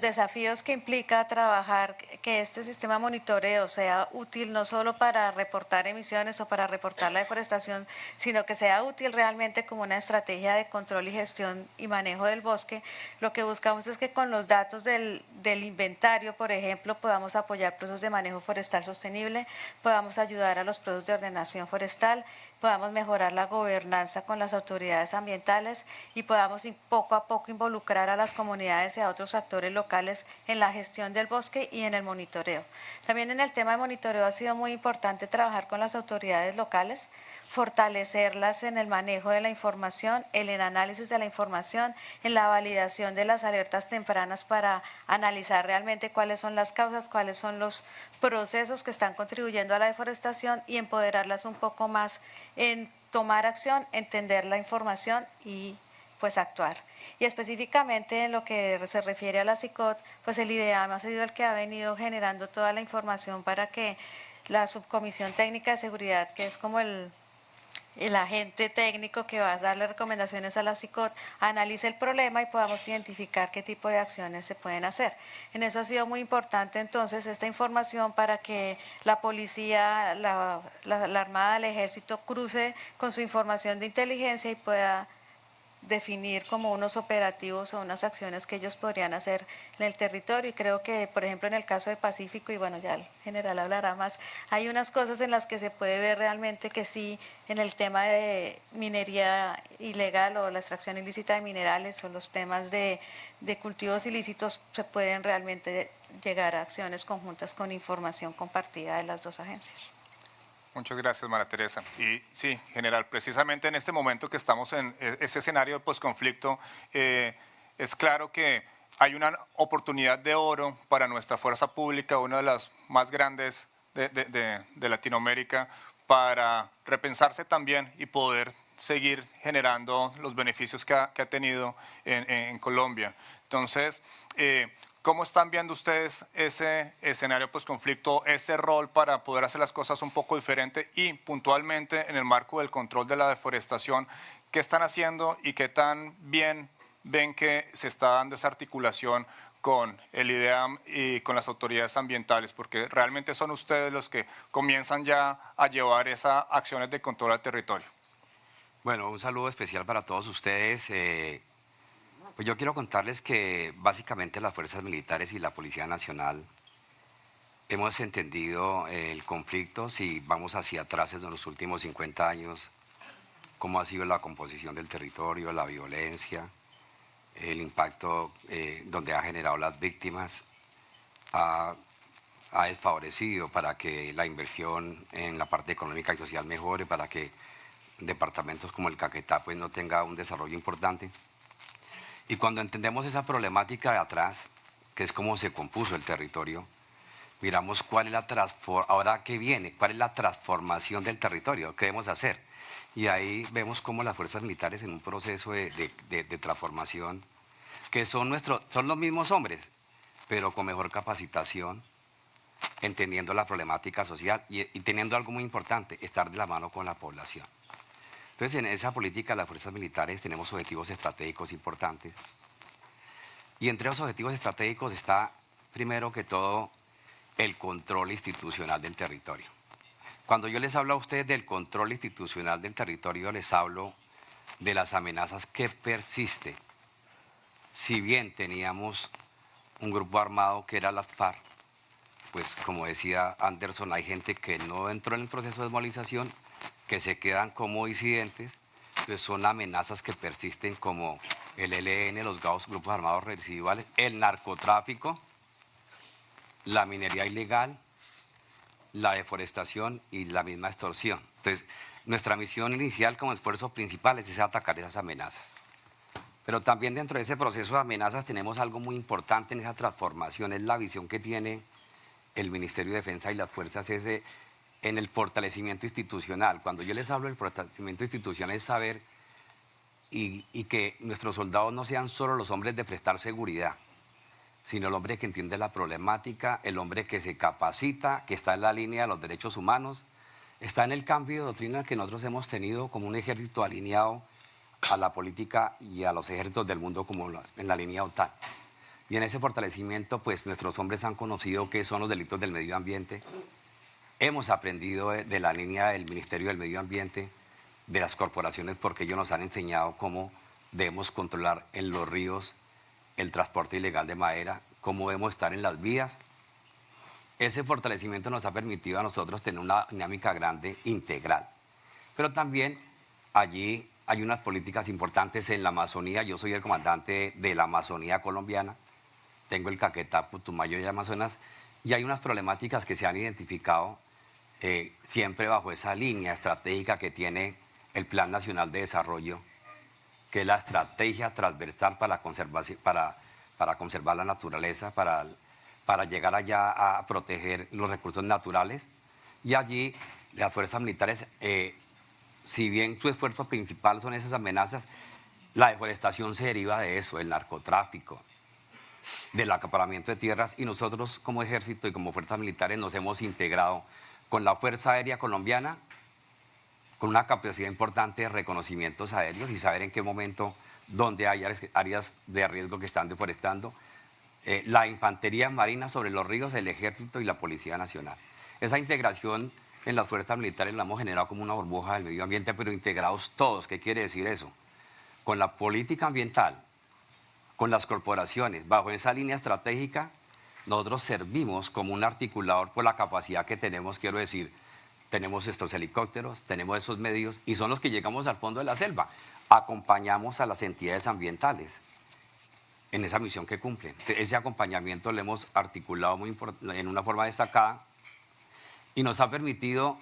desafíos que implica trabajar, que este sistema de monitoreo sea útil no solo para reportar emisiones o para reportar la deforestación, sino que sea útil realmente como una estrategia de control y gestión y manejo del bosque, lo que buscamos es que con los datos del inventario, por ejemplo, podamos apoyar procesos de manejo forestal sostenible, podamos ayudar a los procesos de ordenación forestal, podamos mejorar la gobernanza con las autoridades ambientales y podamos poco a poco involucrar a las comunidades y a otros actores locales en la gestión del bosque y en el monitoreo. También en el tema de monitoreo ha sido muy importante trabajar con las autoridades locales, fortalecerlas en el manejo de la información, en el análisis de la información, en la validación de las alertas tempranas para analizar realmente cuáles son las causas, cuáles son los procesos que están contribuyendo a la deforestación y empoderarlas un poco más en tomar acción, entender la información y pues actuar. Y específicamente en lo que se refiere a la CICOT, pues el IDEAM ha sido el que ha venido generando toda la información para que la Subcomisión Técnica de Seguridad, que es como el agente técnico que va a darle recomendaciones a la CICOT, analice el problema y podamos identificar qué tipo de acciones se pueden hacer. En eso ha sido muy importante entonces esta información para que la policía, la Armada, el Ejército cruce con su información de inteligencia y pueda definir como unos operativos o unas acciones que ellos podrían hacer en el territorio. Y creo que, por ejemplo, en el caso de Pacífico, y bueno, ya el general hablará más, hay unas cosas en las que se puede ver realmente que sí, en el tema de minería ilegal o la extracción ilícita de minerales o los temas de cultivos ilícitos, se pueden realmente llegar a acciones conjuntas con información compartida de las dos agencias. Muchas gracias, María Teresa. Y sí, general, precisamente en este momento que estamos en ese escenario de posconflicto, es claro que hay una oportunidad de oro para nuestra fuerza pública, una de las más grandes de Latinoamérica, para repensarse también y poder seguir generando los beneficios que ha tenido en Colombia. Entonces, ¿cómo están viendo ustedes ese escenario posconflicto, este rol para poder hacer las cosas un poco diferente y puntualmente en el marco del control de la deforestación? ¿Qué están haciendo y qué tan bien ven que se está dando esa articulación con el IDEAM y con las autoridades ambientales? Porque realmente son ustedes los que comienzan ya a llevar esas acciones de control al territorio. Bueno, un saludo especial para todos ustedes. Pues yo quiero contarles que básicamente las fuerzas militares y la Policía Nacional hemos entendido el conflicto, si vamos hacia atrás en los últimos 50 años, cómo ha sido la composición del territorio, la violencia, el impacto donde ha generado las víctimas, ha desfavorecido para que la inversión en la parte económica y social mejore, para que departamentos como el Caquetá pues no tenga un desarrollo importante. Y cuando entendemos esa problemática de atrás, que es cómo se compuso el territorio, miramos cuál es ahora que viene, cuál es la transformación del territorio, qué debemos hacer. Y ahí vemos cómo las fuerzas militares en un proceso de transformación, que son los mismos hombres, pero con mejor capacitación, entendiendo la problemática social y teniendo algo muy importante, estar de la mano con la población. Entonces, en esa política de las fuerzas militares tenemos objetivos estratégicos importantes. Y entre los objetivos estratégicos está, primero que todo, el control institucional del territorio. Cuando yo les hablo a ustedes del control institucional del territorio, les hablo de las amenazas que persisten. Si bien teníamos un grupo armado que era la FARC, pues como decía Anderson, hay gente que no entró en el proceso de desmovilización, que se quedan como disidentes, pues son amenazas que persisten como el ELN, los grupos armados residuales, el narcotráfico, la minería ilegal, la deforestación y la misma extorsión. Entonces, nuestra misión inicial como esfuerzos principales es atacar esas amenazas. Pero también dentro de ese proceso de amenazas tenemos algo muy importante en esa transformación, es la visión que tiene el Ministerio de Defensa y las fuerzas en el fortalecimiento institucional. Cuando yo les hablo del fortalecimiento institucional es saber y que nuestros soldados no sean solo los hombres de prestar seguridad, sino el hombre que entiende la problemática, el hombre que se capacita, que está en la línea de los derechos humanos, está en el cambio de doctrina que nosotros hemos tenido como un ejército alineado a la política y a los ejércitos del mundo como en la línea OTAN. Y en ese fortalecimiento, pues nuestros hombres han conocido qué son los delitos del medio ambiente. Hemos aprendido de la línea del Ministerio del Medio Ambiente, de las corporaciones, porque ellos nos han enseñado cómo debemos controlar en los ríos el transporte ilegal de madera, cómo debemos estar en las vías. Ese fortalecimiento nos ha permitido a nosotros tener una dinámica grande, integral. Pero también allí hay unas políticas importantes en la Amazonía. Yo soy el comandante de la Amazonía colombiana, tengo el Caquetá, Putumayo y Amazonas, y hay unas problemáticas que se han identificado siempre bajo esa línea estratégica que tiene el Plan Nacional de Desarrollo, que es la estrategia transversal para conservar la naturaleza, para llegar allá a proteger los recursos naturales. Y allí las fuerzas militares, si bien su esfuerzo principal son esas amenazas, la deforestación se deriva de eso, el narcotráfico, del acaparamiento de tierras, y nosotros como ejército y como fuerzas militares nos hemos integrado con la Fuerza Aérea Colombiana, con una capacidad importante de reconocimientos aéreos y saber en qué momento, dónde hay áreas de riesgo que están deforestando, la infantería marina sobre los ríos, el ejército y la Policía Nacional. Esa integración en las fuerzas militares la hemos generado como una burbuja del medio ambiente, pero integrados todos. ¿Qué quiere decir eso? Con la política ambiental, con las corporaciones, bajo esa línea estratégica, nosotros servimos como un articulador por la capacidad que tenemos, quiero decir, tenemos estos helicópteros, tenemos esos medios y son los que llegamos al fondo de la selva. Acompañamos a las entidades ambientales en esa misión que cumplen. Ese acompañamiento lo hemos articulado en una forma destacada y nos ha permitido,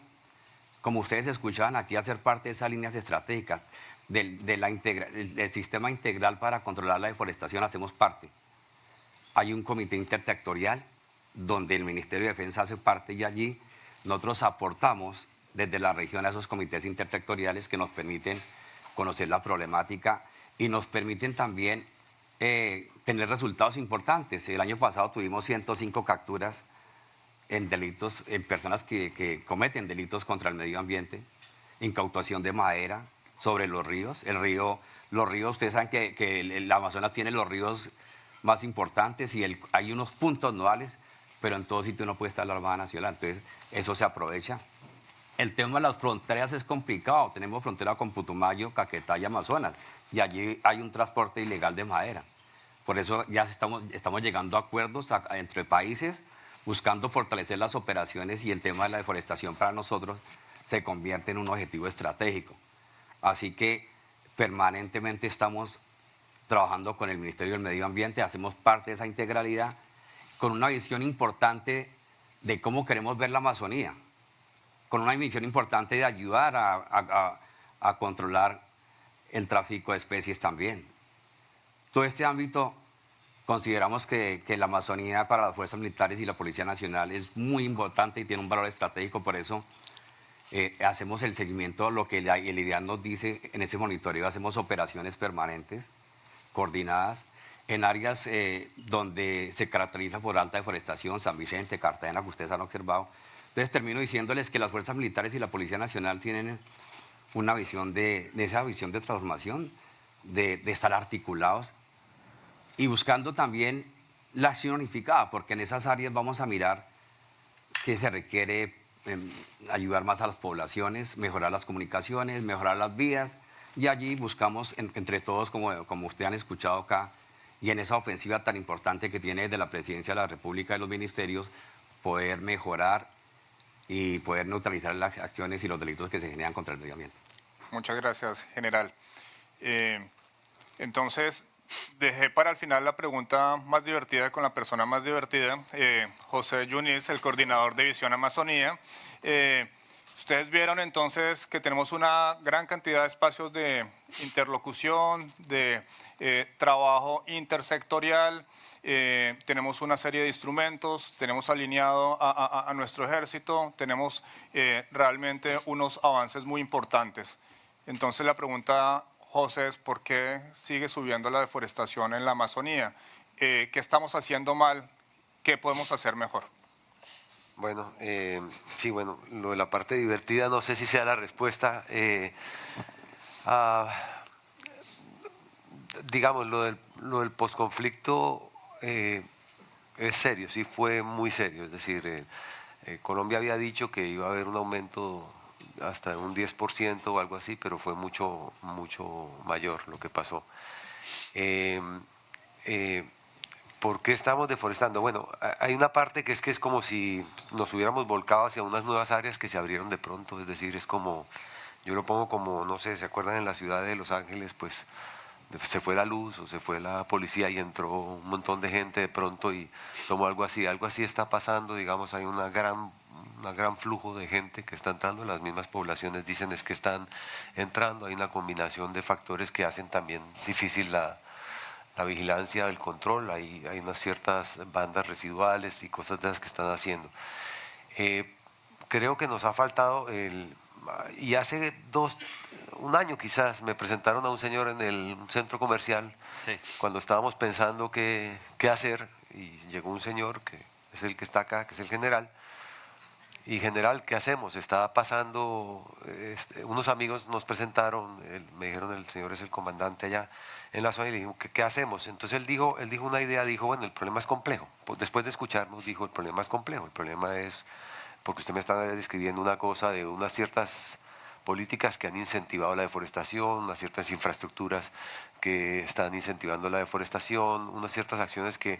como ustedes escuchaban aquí, hacer parte de esas líneas estratégicas del sistema integral para controlar la deforestación. Hacemos parte. Hay un comité intersectorial donde el Ministerio de Defensa hace parte y allí nosotros aportamos desde la región a esos comités intersectoriales que nos permiten conocer la problemática y nos permiten también tener resultados importantes. El año pasado tuvimos 105 capturas en delitos, en personas que cometen delitos contra el medio ambiente, incautación de madera sobre los ríos. Los ríos, ustedes saben que el Amazonas tiene los ríos más importantes y hay unos puntos nodales, pero en todo sitio no puede estar la Armada Nacional, entonces eso se aprovecha. El tema de las fronteras es complicado, tenemos frontera con Putumayo, Caquetá y Amazonas, y allí hay un transporte ilegal de madera. Por eso ya estamos llegando a acuerdos entre países, buscando fortalecer las operaciones, y el tema de la deforestación para nosotros se convierte en un objetivo estratégico. Así que permanentemente estamos trabajando con el Ministerio del Medio Ambiente, hacemos parte de esa integralidad, con una visión importante de cómo queremos ver la Amazonía, con una visión importante de ayudar a controlar el tráfico de especies también. Todo este ámbito consideramos que la Amazonía para las fuerzas militares y la Policía Nacional es muy importante y tiene un valor estratégico, por eso hacemos el seguimiento, lo que el IDEAN nos dice en ese monitoreo, hacemos operaciones permanentes, coordinadas, en áreas donde se caracteriza por alta deforestación, San Vicente, Cartagena, que ustedes han observado. Entonces termino diciéndoles que las fuerzas militares y la Policía Nacional tienen una visión esa visión de transformación, de estar articulados y buscando también la acción unificada, porque en esas áreas vamos a mirar que se requiere ayudar más a las poblaciones, mejorar las comunicaciones, mejorar las vías, y allí buscamos entre todos, como ustedes han escuchado acá, y en esa ofensiva tan importante que tiene desde la Presidencia de la República y los ministerios, poder mejorar y poder neutralizar las acciones y los delitos que se generan contra el medio ambiente. Muchas gracias, general. Entonces, dejé para el final la pregunta más divertida con la persona más divertida, José Yunis, el coordinador de Visión Amazonía. Ustedes vieron entonces que tenemos una gran cantidad de espacios de interlocución, de trabajo intersectorial, tenemos una serie de instrumentos, tenemos alineado a nuestro ejército, tenemos realmente unos avances muy importantes. Entonces la pregunta, José, es ¿por qué sigue subiendo la deforestación en la Amazonía? ¿Qué estamos haciendo mal? ¿Qué podemos hacer mejor? Bueno, sí, bueno, lo de la parte divertida no sé si sea la respuesta. Digamos, lo del posconflicto es serio, sí fue muy serio. Es decir, Colombia había dicho que iba a haber un aumento hasta un 10% o algo así, pero fue mucho, mucho mayor lo que pasó. ¿Por qué estamos deforestando? Bueno, hay una parte que es como si nos hubiéramos volcado hacia unas nuevas áreas que se abrieron de pronto, es decir, es como, yo lo pongo como, no sé, ¿se acuerdan en la ciudad de Los Ángeles? Pues se fue la luz o se fue la policía y entró un montón de gente de pronto y tomó algo así está pasando, digamos, hay un gran flujo de gente que está entrando, las mismas poblaciones dicen es que están entrando, hay una combinación de factores que hacen también difícil la vigilancia, el control, hay unas ciertas bandas residuales y cosas de las que están haciendo. Creo que nos ha faltado y hace un año quizás me presentaron a un señor en un centro comercial cuando estábamos pensando qué hacer y llegó un señor que es el que está acá, que es el general. Y general, ¿qué hacemos? Estaba pasando, unos amigos nos presentaron, me dijeron el señor es el comandante allá en la zona y le dijimos, ¿qué hacemos? Entonces él dijo una idea, dijo, bueno, el problema es complejo. Pues después de escucharnos dijo, el problema es complejo, el problema es, porque usted me está describiendo una cosa de unas ciertas políticas que han incentivado la deforestación, unas ciertas infraestructuras que están incentivando la deforestación, unas ciertas acciones que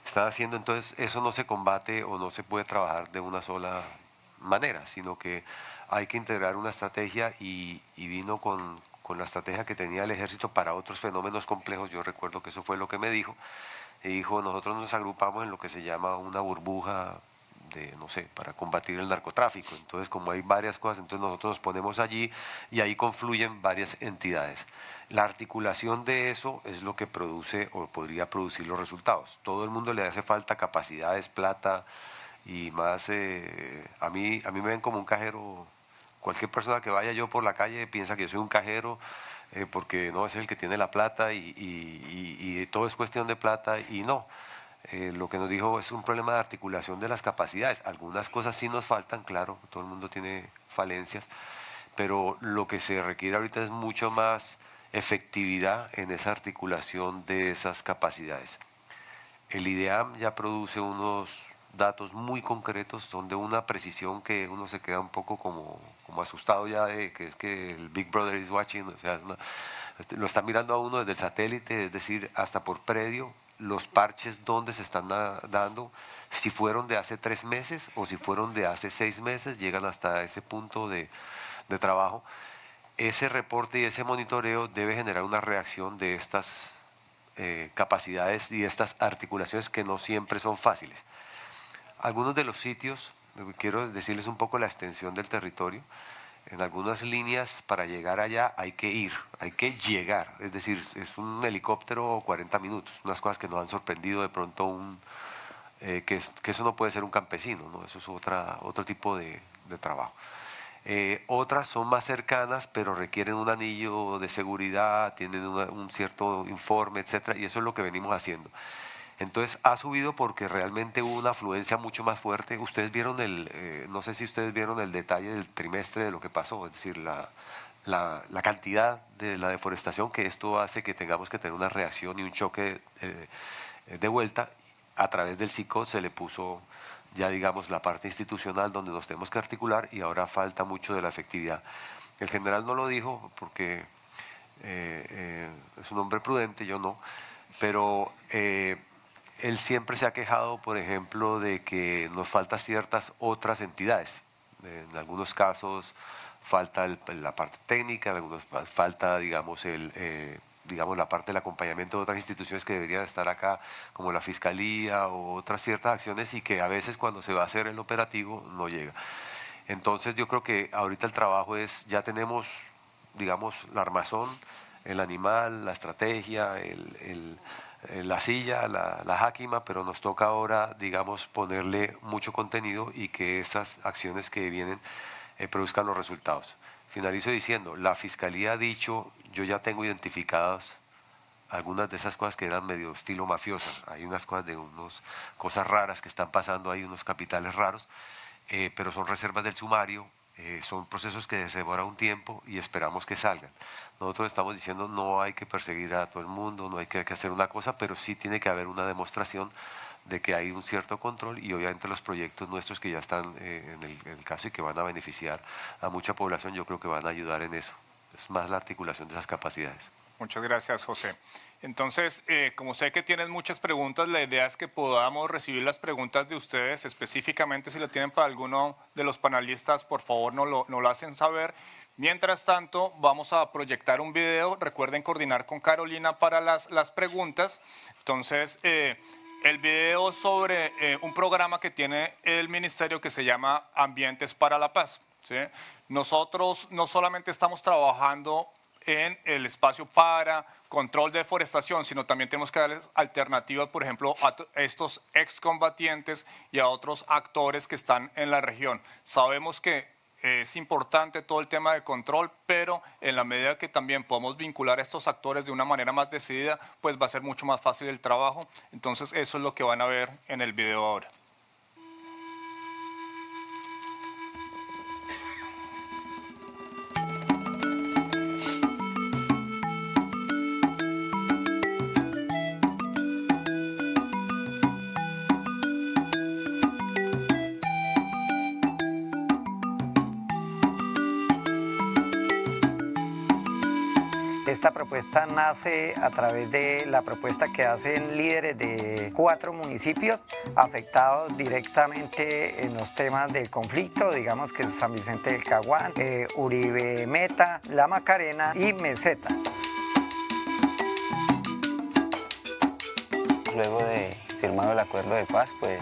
están haciendo, entonces eso no se combate o no se puede trabajar de una sola manera, sino que hay que integrar una estrategia y vino con la estrategia que tenía el ejército para otros fenómenos complejos. Yo recuerdo que eso fue lo que me dijo. Y dijo, nosotros nos agrupamos en lo que se llama una burbuja no sé, para combatir el narcotráfico. Entonces, como hay varias cosas, entonces nosotros nos ponemos allí y ahí confluyen varias entidades. La articulación de eso es lo que produce o podría producir los resultados. Todo el mundo le hace falta capacidades, plata y más. A mí me ven como un cajero. Cualquier persona que vaya yo por la calle piensa que yo soy un cajero porque no es el que tiene la plata y todo es cuestión de plata y no. Lo que nos dijo es un problema de articulación de las capacidades. Algunas cosas sí nos faltan, claro, todo el mundo tiene falencias, pero lo que se requiere ahorita es mucho más efectividad en esa articulación de esas capacidades. El IDEAM ya produce unos datos muy concretos, son de una precisión que uno se queda un poco como asustado ya de que es que el Big Brother is watching, o sea, lo está mirando a uno desde el satélite, es decir, hasta por predio, los parches donde se están dando, si fueron de hace 3 meses o si fueron de hace 6 meses, llegan hasta ese punto de trabajo. Ese reporte y ese monitoreo debe generar una reacción de estas capacidades y estas articulaciones que no siempre son fáciles. Algunos de los sitios, quiero decirles un poco la extensión del territorio, en algunas líneas para llegar allá hay que ir, hay que llegar, es decir, es un helicóptero 40 minutos, unas cosas que nos han sorprendido de pronto, que eso no puede ser un campesino, ¿no? Eso es otro tipo de trabajo. Otras son más cercanas, pero requieren un anillo de seguridad, tienen un cierto informe, etcétera, y eso es lo que venimos haciendo. Entonces ha subido porque realmente hubo una afluencia mucho más fuerte. Ustedes vieron no sé si ustedes vieron el detalle del trimestre de lo que pasó, es decir, la cantidad de la deforestación, que esto hace que tengamos que tener una reacción y un choque de vuelta. A través del SICOT se le puso ya, digamos, la parte institucional donde nos tenemos que articular, y ahora falta mucho de la efectividad. El general no lo dijo porque es un hombre prudente, yo no, pero él siempre se ha quejado, por ejemplo, de que nos faltan ciertas otras entidades. En algunos casos falta la parte técnica, en algunos falta, digamos, la parte del acompañamiento de otras instituciones que deberían estar acá, como la Fiscalía o otras ciertas acciones, y que a veces cuando se va a hacer el operativo no llega. Entonces yo creo que ahorita el trabajo es, ya tenemos, digamos, la armazón, el animal, la estrategia, la silla, la jáquima, pero nos toca ahora, digamos, ponerle mucho contenido y que esas acciones que vienen produzcan los resultados. Finalizo diciendo, la Fiscalía ha dicho, yo ya tengo identificadas algunas de esas cosas que eran medio estilo mafiosa. Hay unas cosas cosas raras que están pasando ahí, unos capitales raros, pero son reservas del sumario, son procesos que se demoran un tiempo y esperamos que salgan. Nosotros estamos diciendo no hay que perseguir a todo el mundo, no hay que hacer una cosa, pero sí tiene que haber una demostración de que hay un cierto control, y obviamente los proyectos nuestros que ya están en el caso y que van a beneficiar a mucha población, yo creo que van a ayudar en eso. Es más la articulación de esas capacidades. Muchas gracias, José. Entonces, como sé que tienen muchas preguntas, la idea es que podamos recibir las preguntas de ustedes, específicamente si lo tienen para alguno de los panelistas, por favor nos lo hacen saber. Mientras tanto, vamos a proyectar un video. Recuerden coordinar con Carolina para las preguntas. Entonces, el video sobre un programa que tiene el ministerio que se llama Ambientes para la Paz, ¿sí? Nosotros no solamente estamos trabajando en el espacio para control de deforestación, sino también tenemos que darles alternativas, por ejemplo, a estos excombatientes y a otros actores que están en la región. Sabemos que es importante todo el tema de control, pero en la medida que también podamos vincular a estos actores de una manera más decidida, pues va a ser mucho más fácil el trabajo. Entonces eso es lo que van a ver en el video ahora. Esta propuesta nace a través de la propuesta que hacen líderes de 4 municipios afectados directamente en los temas del conflicto, digamos que es San Vicente del Caguán, Uribe Meta, La Macarena y Meseta. Luego de firmado el acuerdo de paz, pues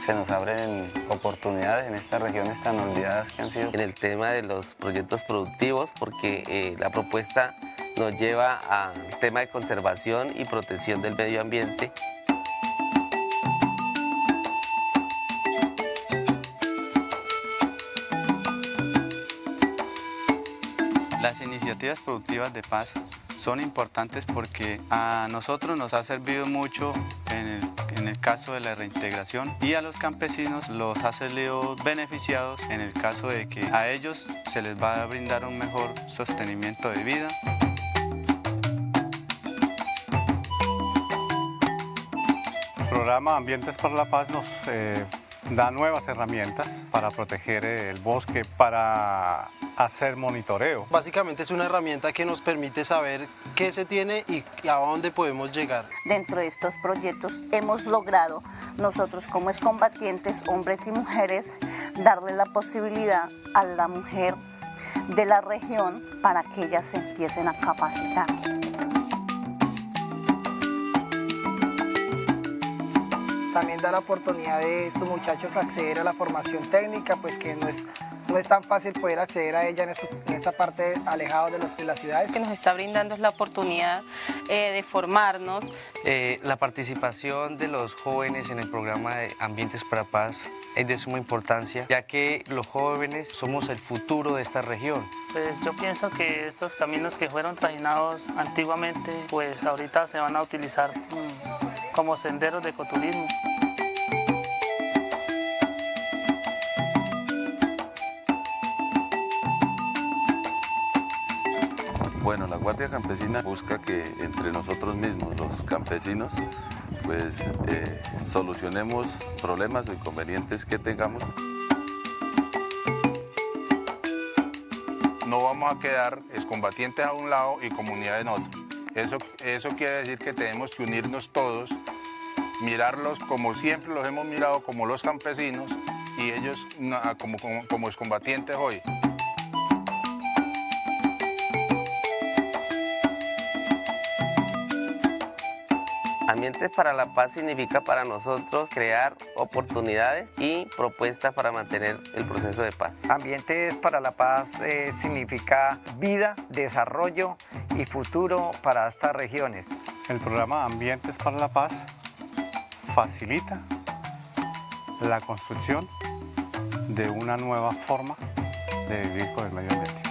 se nos abren oportunidades en estas regiones tan olvidadas que han sido. En el tema de los proyectos productivos, porque la propuesta nos lleva al tema de conservación y protección del medio ambiente. Las iniciativas productivas de paz son importantes porque a nosotros nos ha servido mucho en el caso de la reintegración, y a los campesinos los ha salido beneficiados en el caso de que a ellos se les va a brindar un mejor sostenimiento de vida. El programa Ambientes para la Paz nos da nuevas herramientas para proteger el bosque, para hacer monitoreo. Básicamente es una herramienta que nos permite saber qué se tiene y a dónde podemos llegar. Dentro de estos proyectos hemos logrado nosotros como excombatientes, hombres y mujeres, darle la posibilidad a la mujer de la región para que ellas se empiecen a capacitar. también da la oportunidad de sus muchachos acceder a la formación técnica, pues que no es tan fácil poder acceder a ella en esa parte alejada de las ciudades. Que nos está brindando es la oportunidad de formarnos. La participación de los jóvenes en el programa de Ambientes para Paz es de suma importancia, ya que los jóvenes somos el futuro de esta región. Pues yo pienso que estos caminos que fueron trajinados antiguamente, pues ahorita se van a utilizar como senderos de ecoturismo. Bueno, la Guardia Campesina busca que entre nosotros mismos, los campesinos, pues solucionemos problemas o inconvenientes que tengamos. No vamos a quedar excombatientes a un lado y comunidad en otro. Eso quiere decir que tenemos que unirnos todos, mirarlos como siempre los hemos mirado, como los campesinos, y ellos como excombatientes hoy. Ambientes para la Paz significa para nosotros crear oportunidades y propuestas para mantener el proceso de paz. Ambientes para la Paz significa vida, desarrollo y futuro para estas regiones. El programa Ambientes para la Paz facilita la construcción de una nueva forma de vivir con el medio ambiente.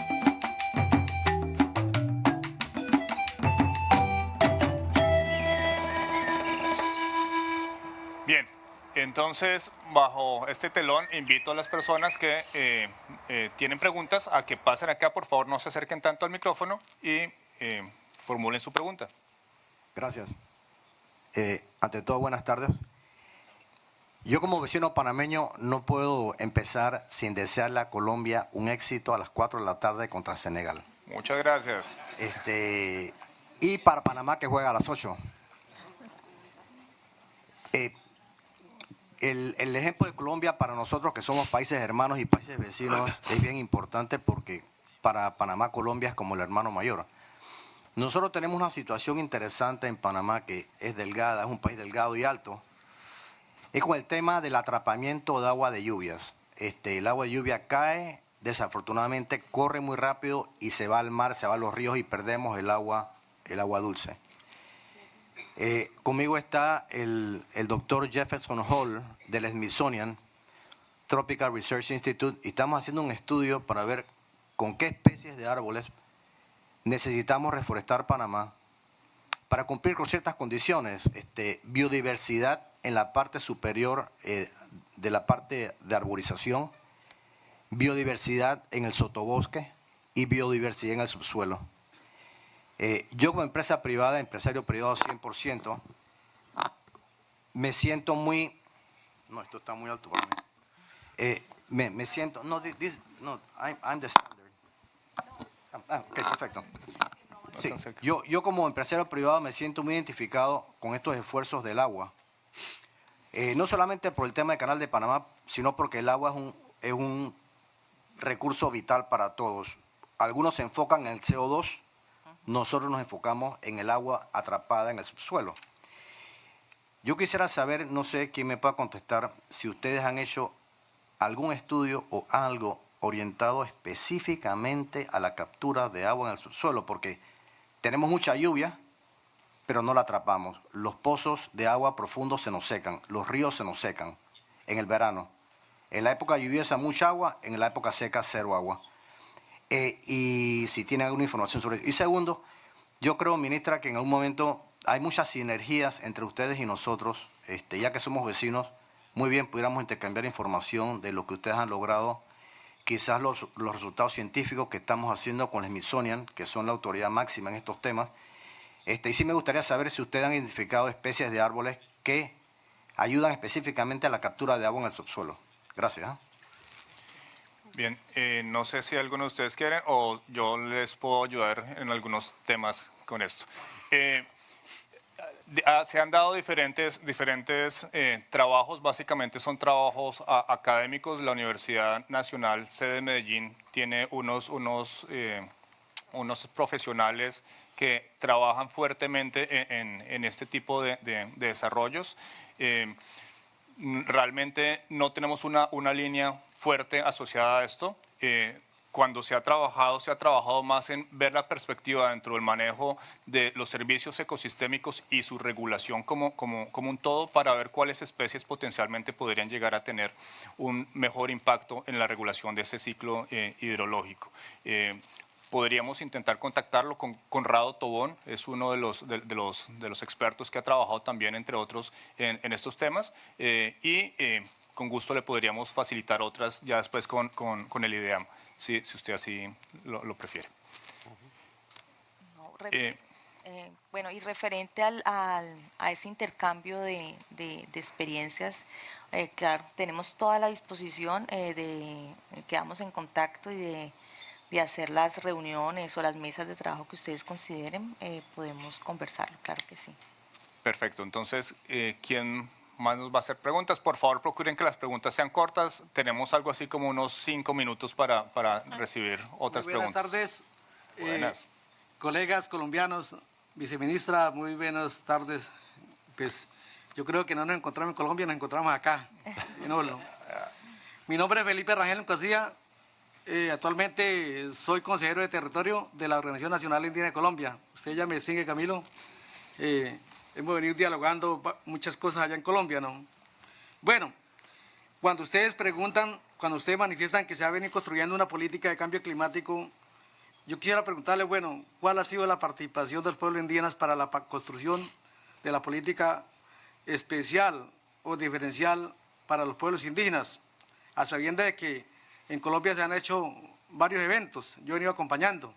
Bien, entonces bajo este telón invito a las personas que tienen preguntas a que pasen acá, por favor no se acerquen tanto al micrófono y formulen su pregunta. Gracias. Ante todo, buenas tardes. Yo como vecino panameño no puedo empezar sin desearle a Colombia un éxito a las 4 de la tarde contra Senegal. Muchas gracias. Y para Panamá que juega a las 8. El ejemplo de Colombia para nosotros que somos países hermanos y países vecinos es bien importante porque para Panamá Colombia es como el hermano mayor. Nosotros tenemos una situación interesante en Panamá que es delgada, es un país delgado y alto. Es con el tema del atrapamiento de agua de lluvias. El agua de lluvia cae, desafortunadamente corre muy rápido y se va al mar, se va a los ríos y perdemos el agua dulce. Conmigo está el doctor Jefferson Hall del Smithsonian Tropical Research Institute y estamos haciendo un estudio para ver con qué especies de árboles necesitamos reforestar Panamá para cumplir con ciertas condiciones, biodiversidad en la parte superior de la parte de arborización, biodiversidad en el sotobosque y biodiversidad en el subsuelo. Yo como empresa privada, empresario privado 100%, me siento muy... No, esto está muy alto para mí. Me siento... No, I'm the standard. Ok, perfecto. Sí, yo como empresario privado me siento muy identificado con estos esfuerzos del agua. No solamente por el tema del Canal de Panamá, sino porque el agua es un recurso vital para todos. Algunos se enfocan en el CO2, nosotros nos enfocamos en el agua atrapada en el subsuelo. Yo quisiera saber, no sé quién me pueda contestar, si ustedes han hecho algún estudio o algo orientado específicamente a la captura de agua en el subsuelo, porque tenemos mucha lluvia, pero no la atrapamos. Los pozos de agua profundos se nos secan, los ríos se nos secan en el verano. En la época lluviosa mucha agua, en la época seca cero agua. Y si tienen alguna información sobre eso. Y segundo, yo creo, ministra, que en algún momento hay muchas sinergias entre ustedes y nosotros, ya que somos vecinos, muy bien pudiéramos intercambiar información de lo que ustedes han logrado, quizás los resultados científicos que estamos haciendo con el Smithsonian, que son la autoridad máxima en estos temas. Y sí me gustaría saber si ustedes han identificado especies de árboles que ayudan específicamente a la captura de agua en el subsuelo. Gracias. Bien, no sé si alguno de ustedes quieren o yo les puedo ayudar en algunos temas con esto. Se han dado diferentes trabajos, básicamente son trabajos académicos. La Universidad Nacional, sede de Medellín, tiene unos profesionales que trabajan fuertemente en este tipo de desarrollos. realmente no tenemos una línea fuerte asociada a esto. Cuando se ha trabajado más en ver la perspectiva dentro del manejo de los servicios ecosistémicos y su regulación como un todo, para ver cuáles especies potencialmente podrían llegar a tener un mejor impacto en la regulación de ese ciclo hidrológico. Podríamos intentar contactarlo con Conrado Tobón, es uno de los expertos que ha trabajado también, entre otros, en estos temas, y con gusto le podríamos facilitar otras ya después con el IDEAM. Si usted así lo prefiere. Bueno, y referente a ese intercambio de experiencias, claro, tenemos toda la disposición, quedamos en contacto y de hacer las reuniones o las mesas de trabajo que ustedes consideren, podemos conversarlo, claro que sí. Perfecto, entonces, ¿quién más nos va a hacer preguntas? Por favor, procuren que las preguntas sean cortas. Tenemos algo así como unos 5 minutos para recibir otras preguntas. Buenas tardes, Buenas. Colegas colombianos, viceministra, muy buenas tardes. Pues yo creo que no nos encontramos en Colombia, nos encontramos acá. Mi nombre es Felipe Rangel Cosilla, actualmente soy consejero de territorio de la Organización Nacional Indígena de Colombia. Usted ya me distingue, Camilo. Hemos venido dialogando muchas cosas allá en Colombia, ¿no? Bueno, cuando ustedes preguntan, cuando ustedes manifiestan que se ha venido construyendo una política de cambio climático, yo quisiera preguntarle, bueno, ¿cuál ha sido la participación de los pueblos indígenas para la construcción de la política especial o diferencial para los pueblos indígenas? A sabiendas de que en Colombia se han hecho varios eventos, yo he venido acompañando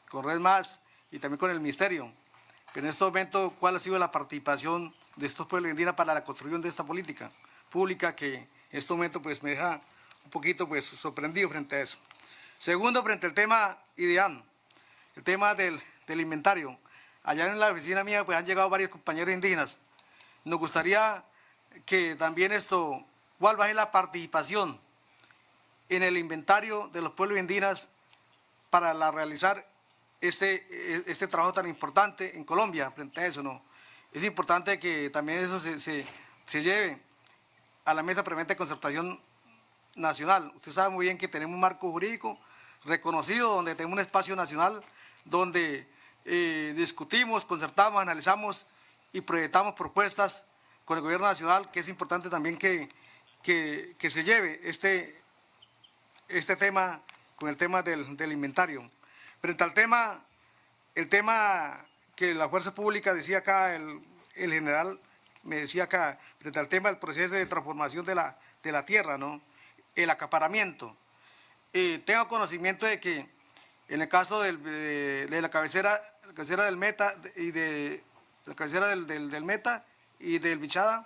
con Red Más y también con el Ministerio. Pero en este momento, ¿cuál ha sido la participación de estos pueblos indígenas para la construcción de esta política pública que en este momento pues, me deja un poquito pues, sorprendido frente a eso? Segundo, frente al tema IDEAM, el tema del inventario. Allá en la oficina mía pues, han llegado varios compañeros indígenas. Nos gustaría que también ¿cuál va a ser la participación en el inventario de los pueblos indígenas para realizar este trabajo tan importante en Colombia frente a eso, ¿no? Es importante que también eso se lleve a la mesa permanente de concertación nacional. Usted sabe muy bien que tenemos un marco jurídico reconocido, donde tenemos un espacio nacional, donde discutimos, concertamos, analizamos y proyectamos propuestas con el gobierno nacional, que es importante también que se lleve este tema con el tema del inventario. Frente al el tema que la fuerza pública decía acá, el general me decía acá, frente al tema del proceso de transformación de la tierra, ¿no? El acaparamiento. Tengo conocimiento de que en el caso de la cabecera del Meta y de la cabecera del Meta y del Bichada,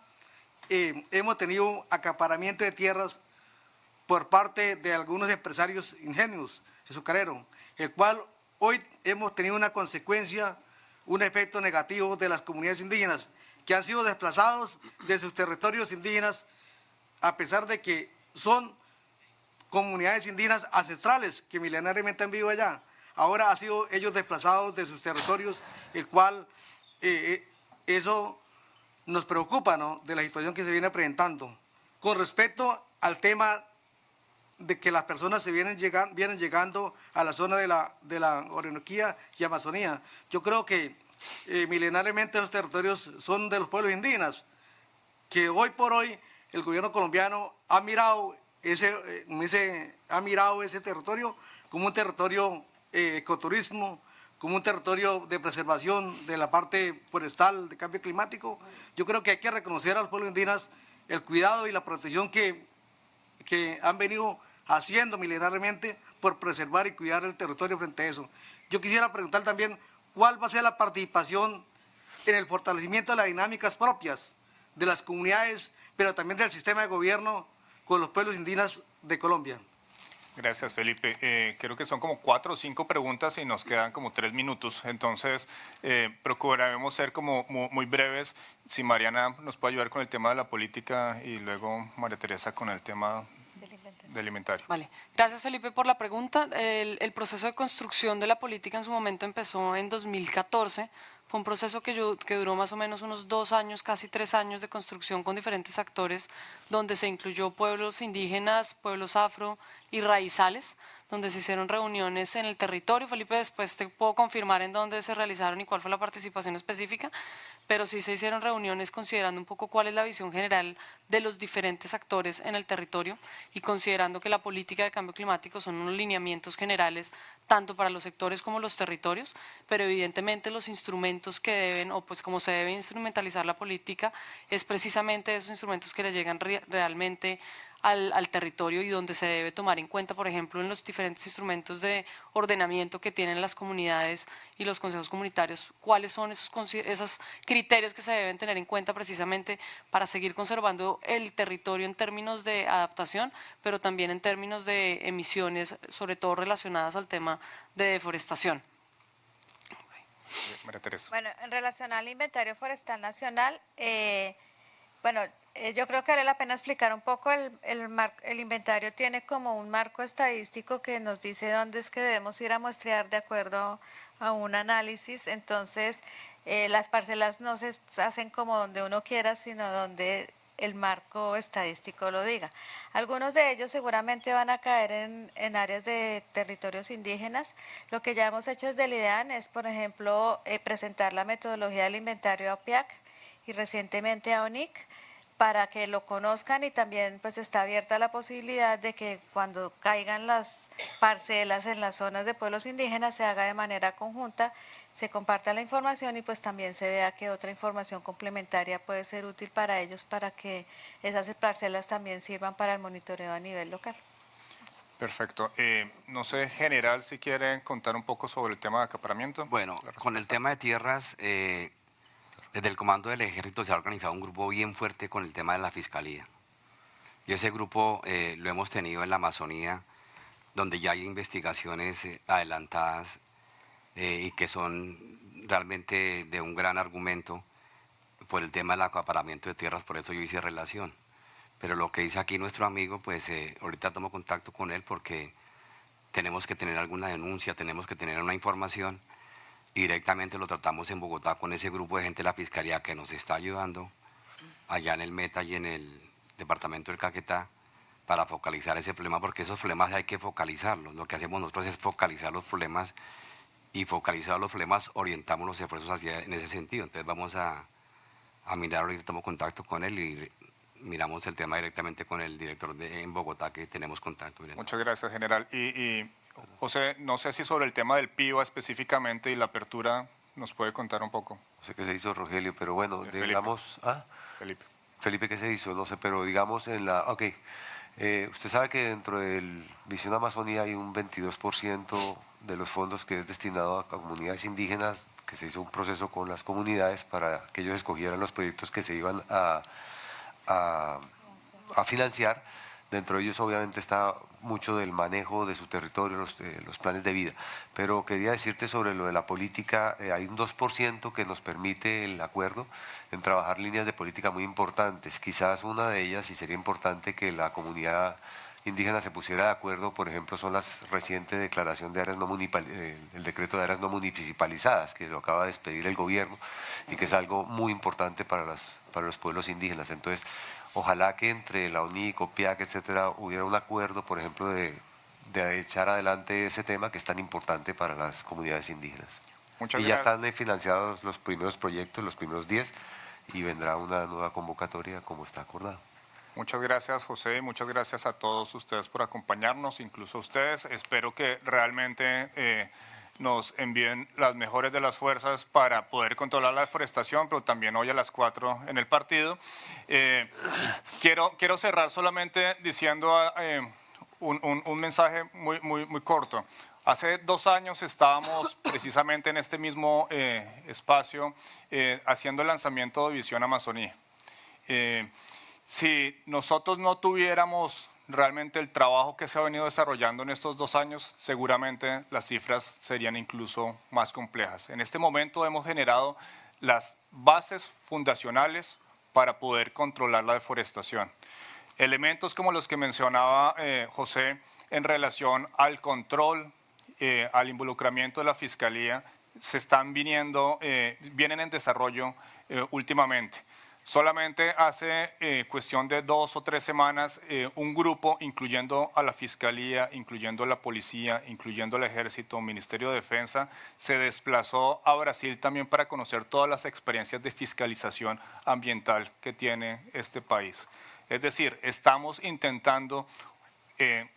hemos tenido acaparamiento de tierras por parte de algunos empresarios ingenuos, azucareros, el cual hoy hemos tenido una consecuencia, un efecto negativo de las comunidades indígenas que han sido desplazados de sus territorios indígenas, a pesar de que son comunidades indígenas ancestrales que milenariamente han vivido allá. Ahora han sido ellos desplazados de sus territorios, el cual eso nos preocupa, ¿no?, de la situación que se viene presentando. Con respecto al tema de que las personas vienen llegando a la zona de la Orinoquía y Amazonía. Yo creo que milenariamente esos territorios son de los pueblos indígenas, que hoy por hoy el gobierno colombiano ha mirado ese territorio como un territorio ecoturismo, como un territorio de preservación de la parte forestal, de cambio climático. Yo creo que hay que reconocer a los pueblos indígenas el cuidado y la protección que han venido haciendo milenariamente por preservar y cuidar el territorio frente a eso. Yo quisiera preguntar también cuál va a ser la participación en el fortalecimiento de las dinámicas propias de las comunidades, pero también del sistema de gobierno con los pueblos indígenas de Colombia. Gracias, Felipe. Creo que son como 4 o 5 preguntas y nos quedan como 3 minutos. Entonces, procuraremos ser como muy breves. Si Mariana nos puede ayudar con el tema de la política y luego María Teresa con el tema del inventario. Vale. Gracias, Felipe, por la pregunta. El proceso de construcción de la política en su momento empezó en 2014 Fue un proceso que duró más o menos unos 2 años, casi 3 años de construcción con diferentes actores, donde se incluyó pueblos indígenas, pueblos afro y raizales, donde se hicieron reuniones en el territorio. Felipe, después te puedo confirmar en dónde se realizaron y cuál fue la participación específica, pero sí se hicieron reuniones considerando un poco cuál es la visión general de los diferentes actores en el territorio y considerando que la política de cambio climático son unos lineamientos generales tanto para los sectores como los territorios, pero evidentemente los instrumentos que deben, o pues como se debe instrumentalizar la política, es precisamente esos instrumentos que le llegan realmente al territorio y donde se debe tomar en cuenta, por ejemplo, en los diferentes instrumentos de ordenamiento que tienen las comunidades y los consejos comunitarios, cuáles son esos criterios que se deben tener en cuenta precisamente para seguir conservando el territorio en términos de adaptación, pero también en términos de emisiones, sobre todo relacionadas al tema de deforestación. María Teresa. Bueno, en relación al inventario forestal nacional, yo creo que vale la pena explicar un poco. El inventario tiene como un marco estadístico que nos dice dónde es que debemos ir a muestrear de acuerdo a un análisis. Entonces, las parcelas no se hacen como donde uno quiera, sino donde el marco estadístico lo diga. Algunos de ellos seguramente van a caer en áreas de territorios indígenas. Lo que ya hemos hecho desde el IDEAN es, por ejemplo, presentar la metodología del inventario a OPIAC y recientemente a ONIC, para que lo conozcan, y también pues está abierta la posibilidad de que cuando caigan las parcelas en las zonas de pueblos indígenas se haga de manera conjunta, se comparta la información y pues también se vea que otra información complementaria puede ser útil para ellos, para que esas parcelas también sirvan para el monitoreo a nivel local. Perfecto. No sé, general, si quieren contar un poco sobre el tema de acaparamiento. Bueno, con el tema de tierras, desde el Comando del Ejército se ha organizado un grupo bien fuerte con el tema de la Fiscalía. Y ese grupo lo hemos tenido en la Amazonía, donde ya hay investigaciones adelantadas y que son realmente de un gran argumento por el tema del acaparamiento de tierras, por eso yo hice relación. Pero lo que dice aquí nuestro amigo, pues ahorita tomo contacto con él porque tenemos que tener alguna denuncia, tenemos que tener una información. Y directamente lo tratamos en Bogotá con ese grupo de gente de la Fiscalía que nos está ayudando allá en el Meta y en el departamento del Caquetá para focalizar ese problema, porque esos problemas hay que focalizarlos. Lo que hacemos nosotros es focalizar los problemas y focalizar los problemas orientamos los esfuerzos en ese sentido. Entonces vamos a mirar, ahorita tomo contacto con él y miramos el tema directamente con el director en Bogotá, que tenemos contacto. Muchas gracias, general. José, no sé si sobre el tema del PIBA específicamente y la apertura nos puede contar un poco. No sé qué se hizo, Rogelio, pero bueno, digamos... Felipe. Felipe, ¿qué se hizo? No sé, pero digamos en la... Ok, usted sabe que dentro del Visión Amazonía hay un 22% de los fondos que es destinado a comunidades indígenas, que se hizo un proceso con las comunidades para que ellos escogieran los proyectos que se iban a financiar. Dentro de ellos obviamente está mucho del manejo de su territorio, los planes de vida. Pero quería decirte sobre lo de la política, hay un 2% que nos permite el acuerdo en trabajar líneas de política muy importantes. Quizás una de ellas, y sería importante que la comunidad indígena se pusiera de acuerdo, por ejemplo, son las recientes declaración de áreas no el decreto de áreas no municipalizadas, que lo acaba de expedir el gobierno y que es algo muy importante para los pueblos indígenas. Entonces, ojalá que entre la ONIC, OPIAC, etcétera, hubiera un acuerdo, por ejemplo, de echar adelante ese tema que es tan importante para las comunidades indígenas. Muchas ya gracias. están financiados los primeros proyectos, los primeros 10, y vendrá una nueva convocatoria como está acordado. Muchas gracias, José, y muchas gracias a todos ustedes por acompañarnos, incluso a ustedes. Espero que realmente nos envíen las mejores de las fuerzas para poder controlar la deforestación, pero también hoy a las 4 en el partido. Quiero cerrar solamente diciendo un mensaje muy corto. Hace 2 años estábamos precisamente en este mismo espacio haciendo el lanzamiento de Visión Amazonía. Si nosotros no tuviéramos realmente el trabajo que se ha venido desarrollando en estos 2 años, seguramente las cifras serían incluso más complejas. En este momento hemos generado las bases fundacionales para poder controlar la deforestación. Elementos como los que mencionaba José en relación al control, al involucramiento de la Fiscalía, vienen en desarrollo últimamente. Solamente hace cuestión de 2 o 3 semanas, un grupo, incluyendo a la Fiscalía, incluyendo a la Policía, incluyendo al Ejército, Ministerio de Defensa, se desplazó a Brasil también para conocer todas las experiencias de fiscalización ambiental que tiene este país. Es decir, estamos intentando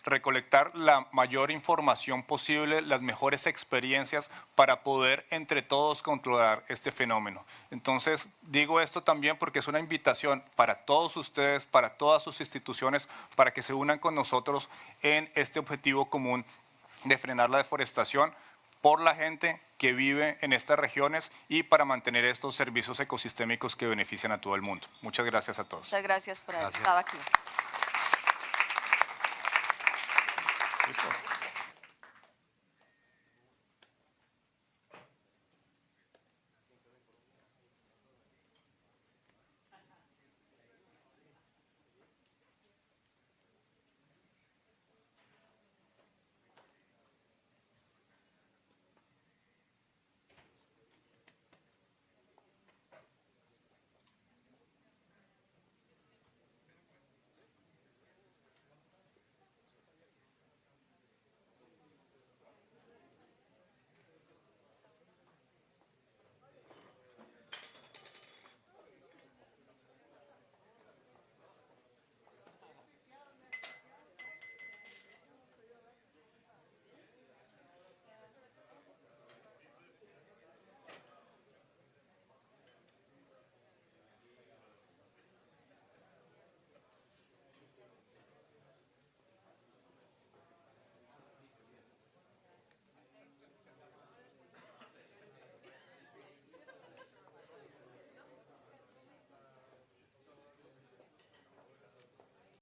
recolectar la mayor información posible, las mejores experiencias para poder entre todos controlar este fenómeno. Entonces, digo esto también porque es una invitación para todos ustedes, para todas sus instituciones, para que se unan con nosotros en este objetivo común de frenar la deforestación por la gente que vive en estas regiones y para mantener estos servicios ecosistémicos que benefician a todo el mundo. Muchas gracias a todos. Muchas gracias por haber estado aquí.